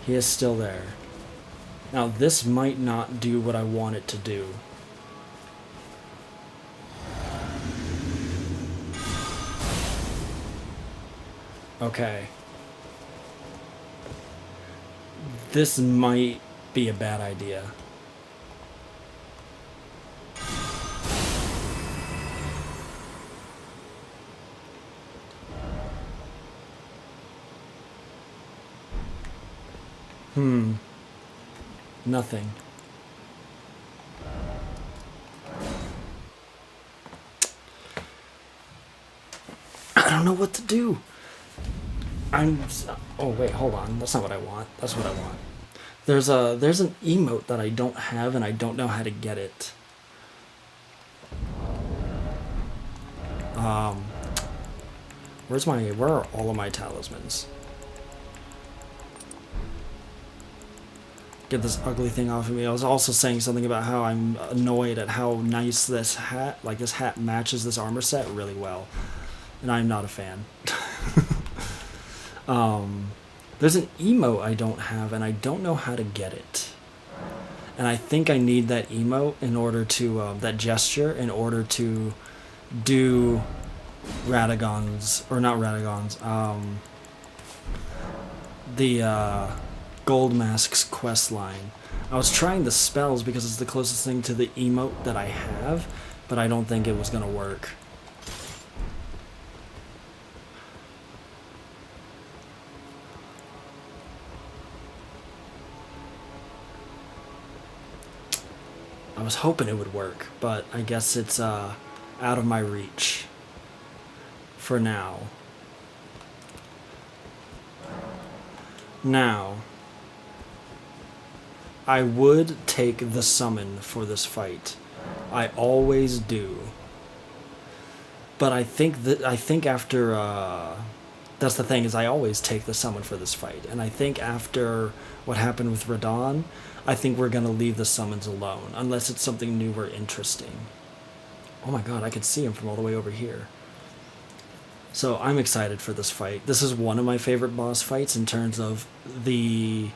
he is still there. Now, this might not do what I want it to do. Okay. This might be a bad idea. Nothing. I don't know what to do. Oh wait, hold on. That's not what I want. That's what I want. There's an emote that I don't have, and I don't know how to get it. Where are all of my talismans? Get this ugly thing off of me. I was also saying something about how I'm annoyed at how nice this hat, like this hat matches this armor set really well. And I'm not a fan. There's an emote I don't have, and I don't know how to get it. And I think I need that emote in order to, that gesture, in order to do Radagon's, or not Radagon's, the Gold Mask's quest line. I was trying the spells because it's the closest thing to the emote that I have, but I don't think it was going to work. I was hoping it would work, but I guess it's out of my reach for now. Now, I would take the summon for this fight. I always do. But I think after that's the thing, is I always take the summon for this fight. And I think after what happened with Radon, I think we're going to leave the summons alone, unless it's something new or interesting. Oh my god, I can see him from all the way over here. So I'm excited for this fight. This is one of my favorite boss fights in terms of the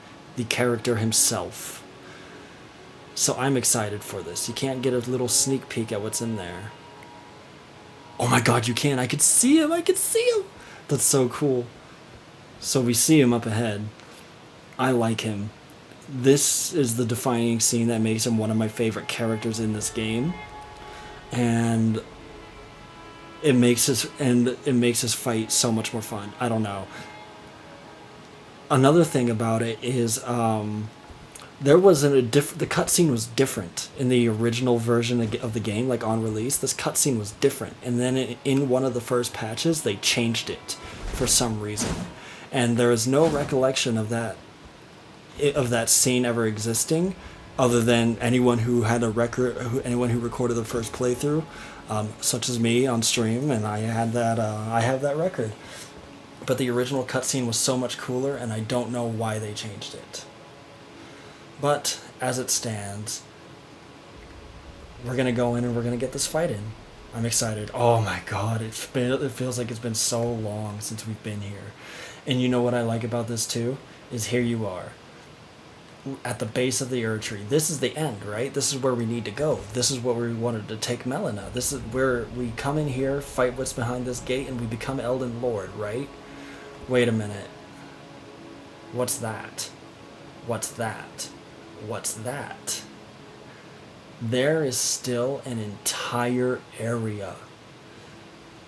character himself. So I'm excited for this. You can't get a little sneak peek at what's in there. Oh my god, you can. I could see him. I could see him. That's so cool. So we see him up ahead. I like him. This is the defining scene that makes him one of my favorite characters in this game. And it makes his fight so much more fun. I don't know. Another thing about it is there wasn't the cutscene was different in the original version of the game, like on release. This cutscene was different, and then in one of the first patches they changed it for some reason, and there is no recollection of that scene ever existing, other than anyone who had anyone who recorded the first playthrough, such as me on stream, and I have that record. But the original cutscene was so much cooler, and I don't know why they changed it. But as it stands, we're gonna go in and we're gonna get this fight in. I'm excited. Oh my god, it feels like it's been so long since we've been here. And you know what I like about this too? Is here you are. At the base of the Erdtree. This is the end, right? This is where we need to go. This is where we wanted to take Melina. This is where we come in here, fight what's behind this gate, and we become Elden Lord, right? Wait a minute. What's that? What's that? What's that? There is still an entire area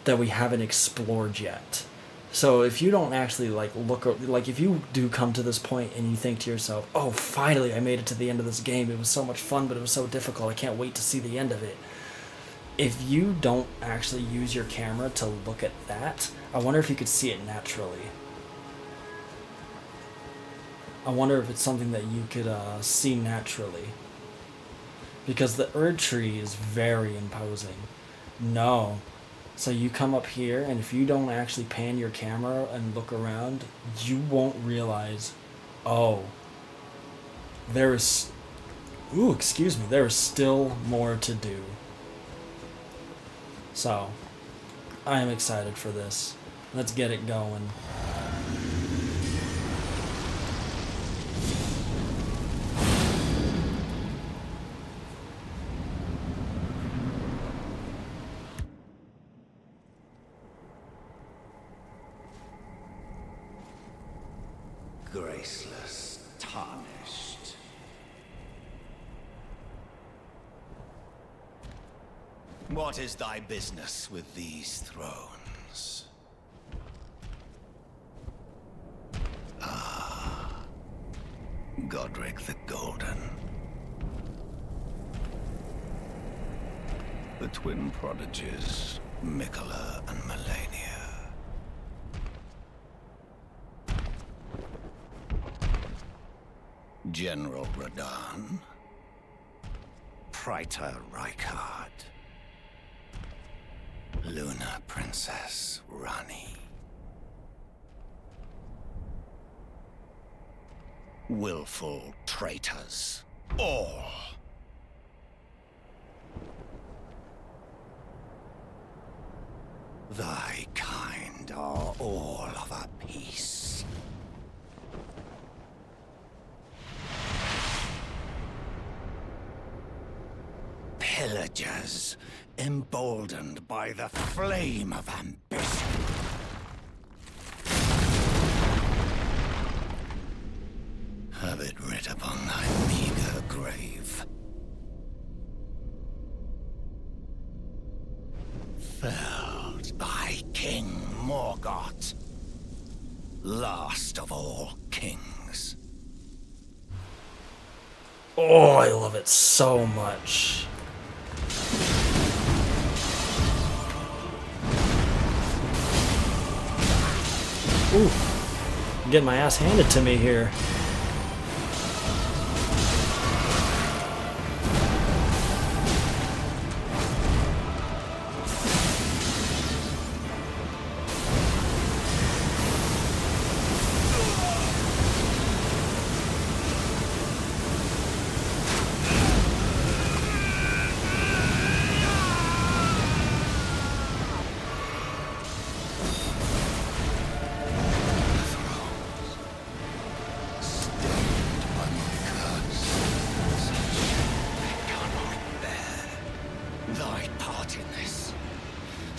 that we haven't explored yet. So if you don't actually if you do come to this point and you think to yourself, oh, finally I made it to the end of this game. It was so much fun, but it was so difficult. I can't wait to see the end of it. If you don't actually use your camera to look at that, I wonder if you could see it naturally. I wonder if it's something that you could see naturally. Because the Erdtree is very imposing. No. So you come up here, and if you don't actually pan your camera and look around, you won't realize, oh, there is still more to do. So, I am excited for this. Let's get it going. Graceless, tarnished. What is thy business with these thrones? Ah, Godric the Golden. The twin prodigies, Mikola and Melania. General Radahn, Praetor Rykard, Lunar Princess Rani, willful traitors, all. Thy kind are all of a piece. Pillagers, emboldened by the flame of ambition. Have it writ upon thy meager grave. Felled by King Morgoth, last of all kings. Oh, I love it so much. Ooh, I'm getting my ass handed to me here.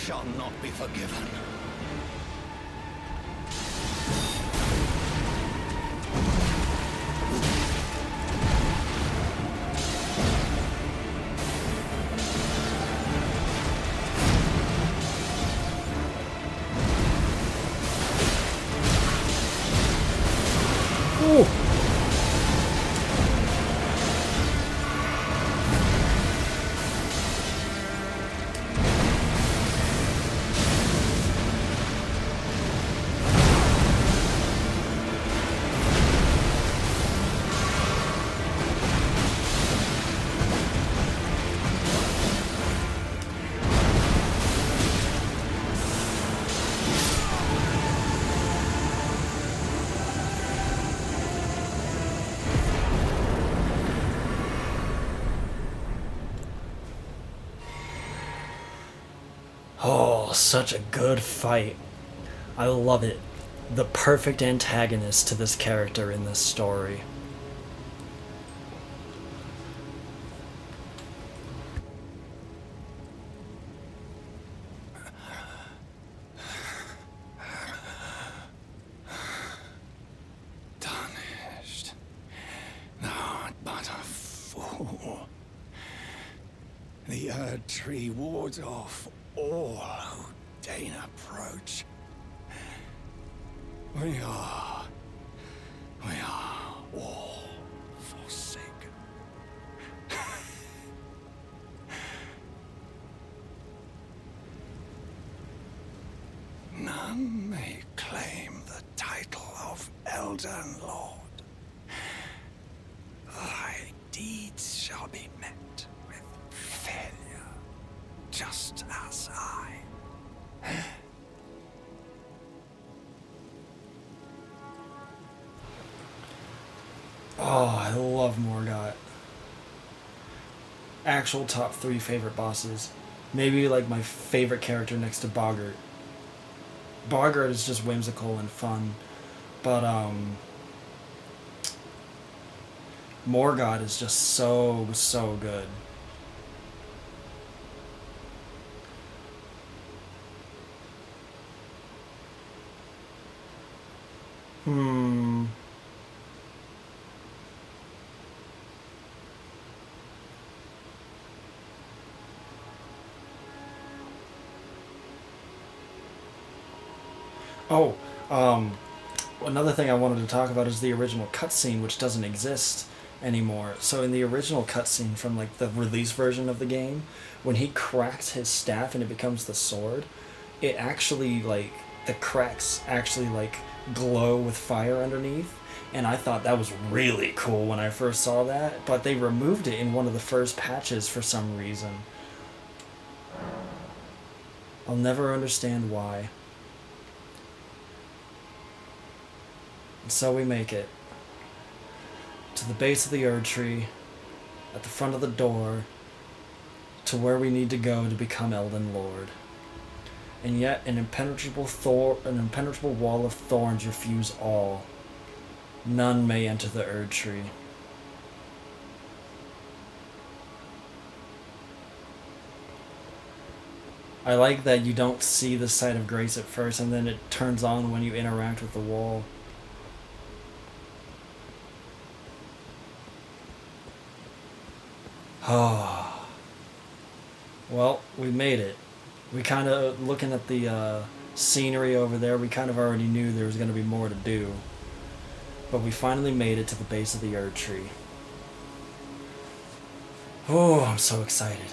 shall not be forgiven. Ooh. Oh, such a good fight. I love it. The perfect antagonist to this character in this story. Tarnished. Thou art but a fool. The Erdtree wards off all who deign approach. We are all forsaken. None may claim the title of Elden Lord. Thy deeds shall be met with failure, just as I. Oh, I love Morgott. Actual top 3 favorite bosses. Maybe like my favorite character next to Boggart. Boggart is just whimsical and fun, but Morgott is just so good. Oh, another thing I wanted to talk about is the original cutscene, which doesn't exist anymore. So in the original cutscene from like the release version of the game, when he cracks his staff and it becomes the sword, it actually like the cracks actually like glow with fire underneath. And I thought that was really cool when I first saw that, but they removed it in one of the first patches for some reason. I'll never understand why. And so we make it to the base of the Erdtree, at the front of the door, to where we need to go to become Elden Lord. And yet an impenetrable wall of thorns refuse all. None may enter the Erdtree. I like that you don't see the site of grace at first, and then it turns on when you interact with the wall. Oh. Well, we made it. We kind of, looking at the scenery over there, we kind of already knew there was going to be more to do. But we finally made it to the base of the Erdtree. Oh, I'm so excited.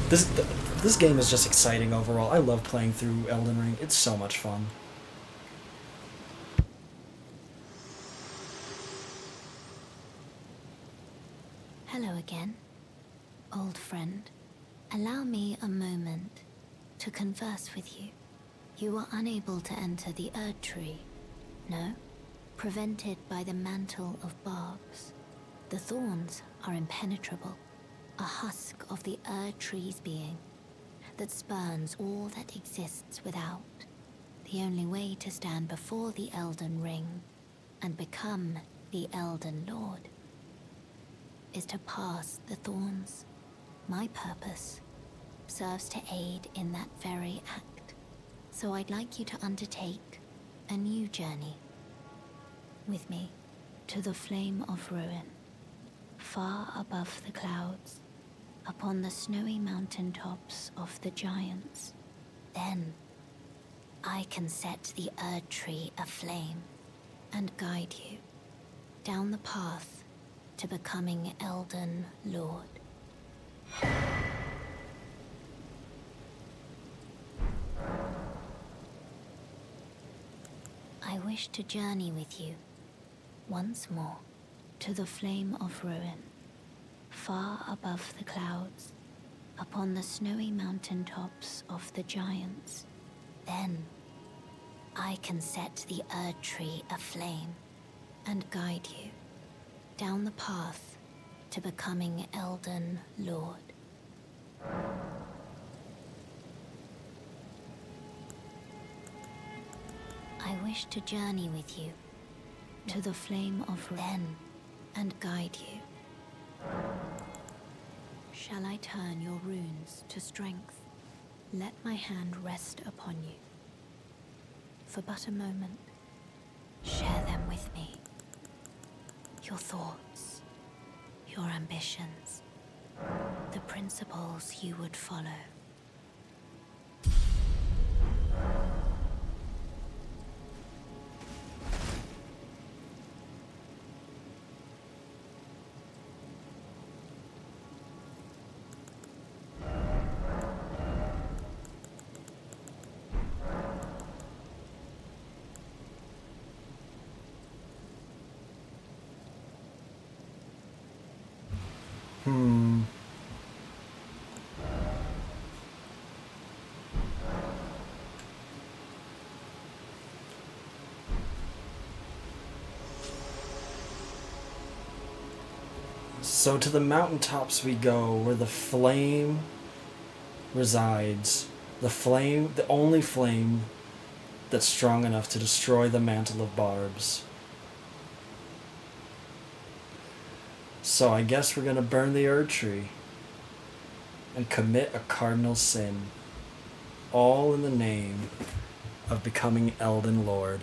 This game is just exciting overall. I love playing through Elden Ring. It's so much fun. Hello again, old friend. Allow me a moment to converse with you. You were unable to enter the Erdtree, no? Prevented by the mantle of barbs. The thorns are impenetrable, a husk of the Erdtree's being that spurns all that exists without. The only way to stand before the Elden Ring and become the Elden Lord is to pass the thorns. My purpose serves to aid in that very act. So I'd like you to undertake a new journey with me to the Flame of Ruin, far above the clouds, upon the snowy mountain tops of the giants. Then I can set the Erdtree aflame and guide you down the path to becoming Elden Lord. I wish to journey with you once more to the Flame of Ruin, far above the clouds, upon the snowy mountain tops of the giants. Then I can set the Erdtree aflame and guide you down the path to becoming Elden Lord. I wish to journey with you to the Flame of Ruin and guide you. Shall I turn your runes to strength? Let my hand rest upon you. For but a moment, share them with me. Your thoughts, your ambitions, the principles you would follow. So to the mountaintops we go, where the flame resides. The flame, the only flame that's strong enough to destroy the mantle of barbs. So I guess we're gonna burn the Erdtree and commit a cardinal sin, all in the name of becoming Elden Lord.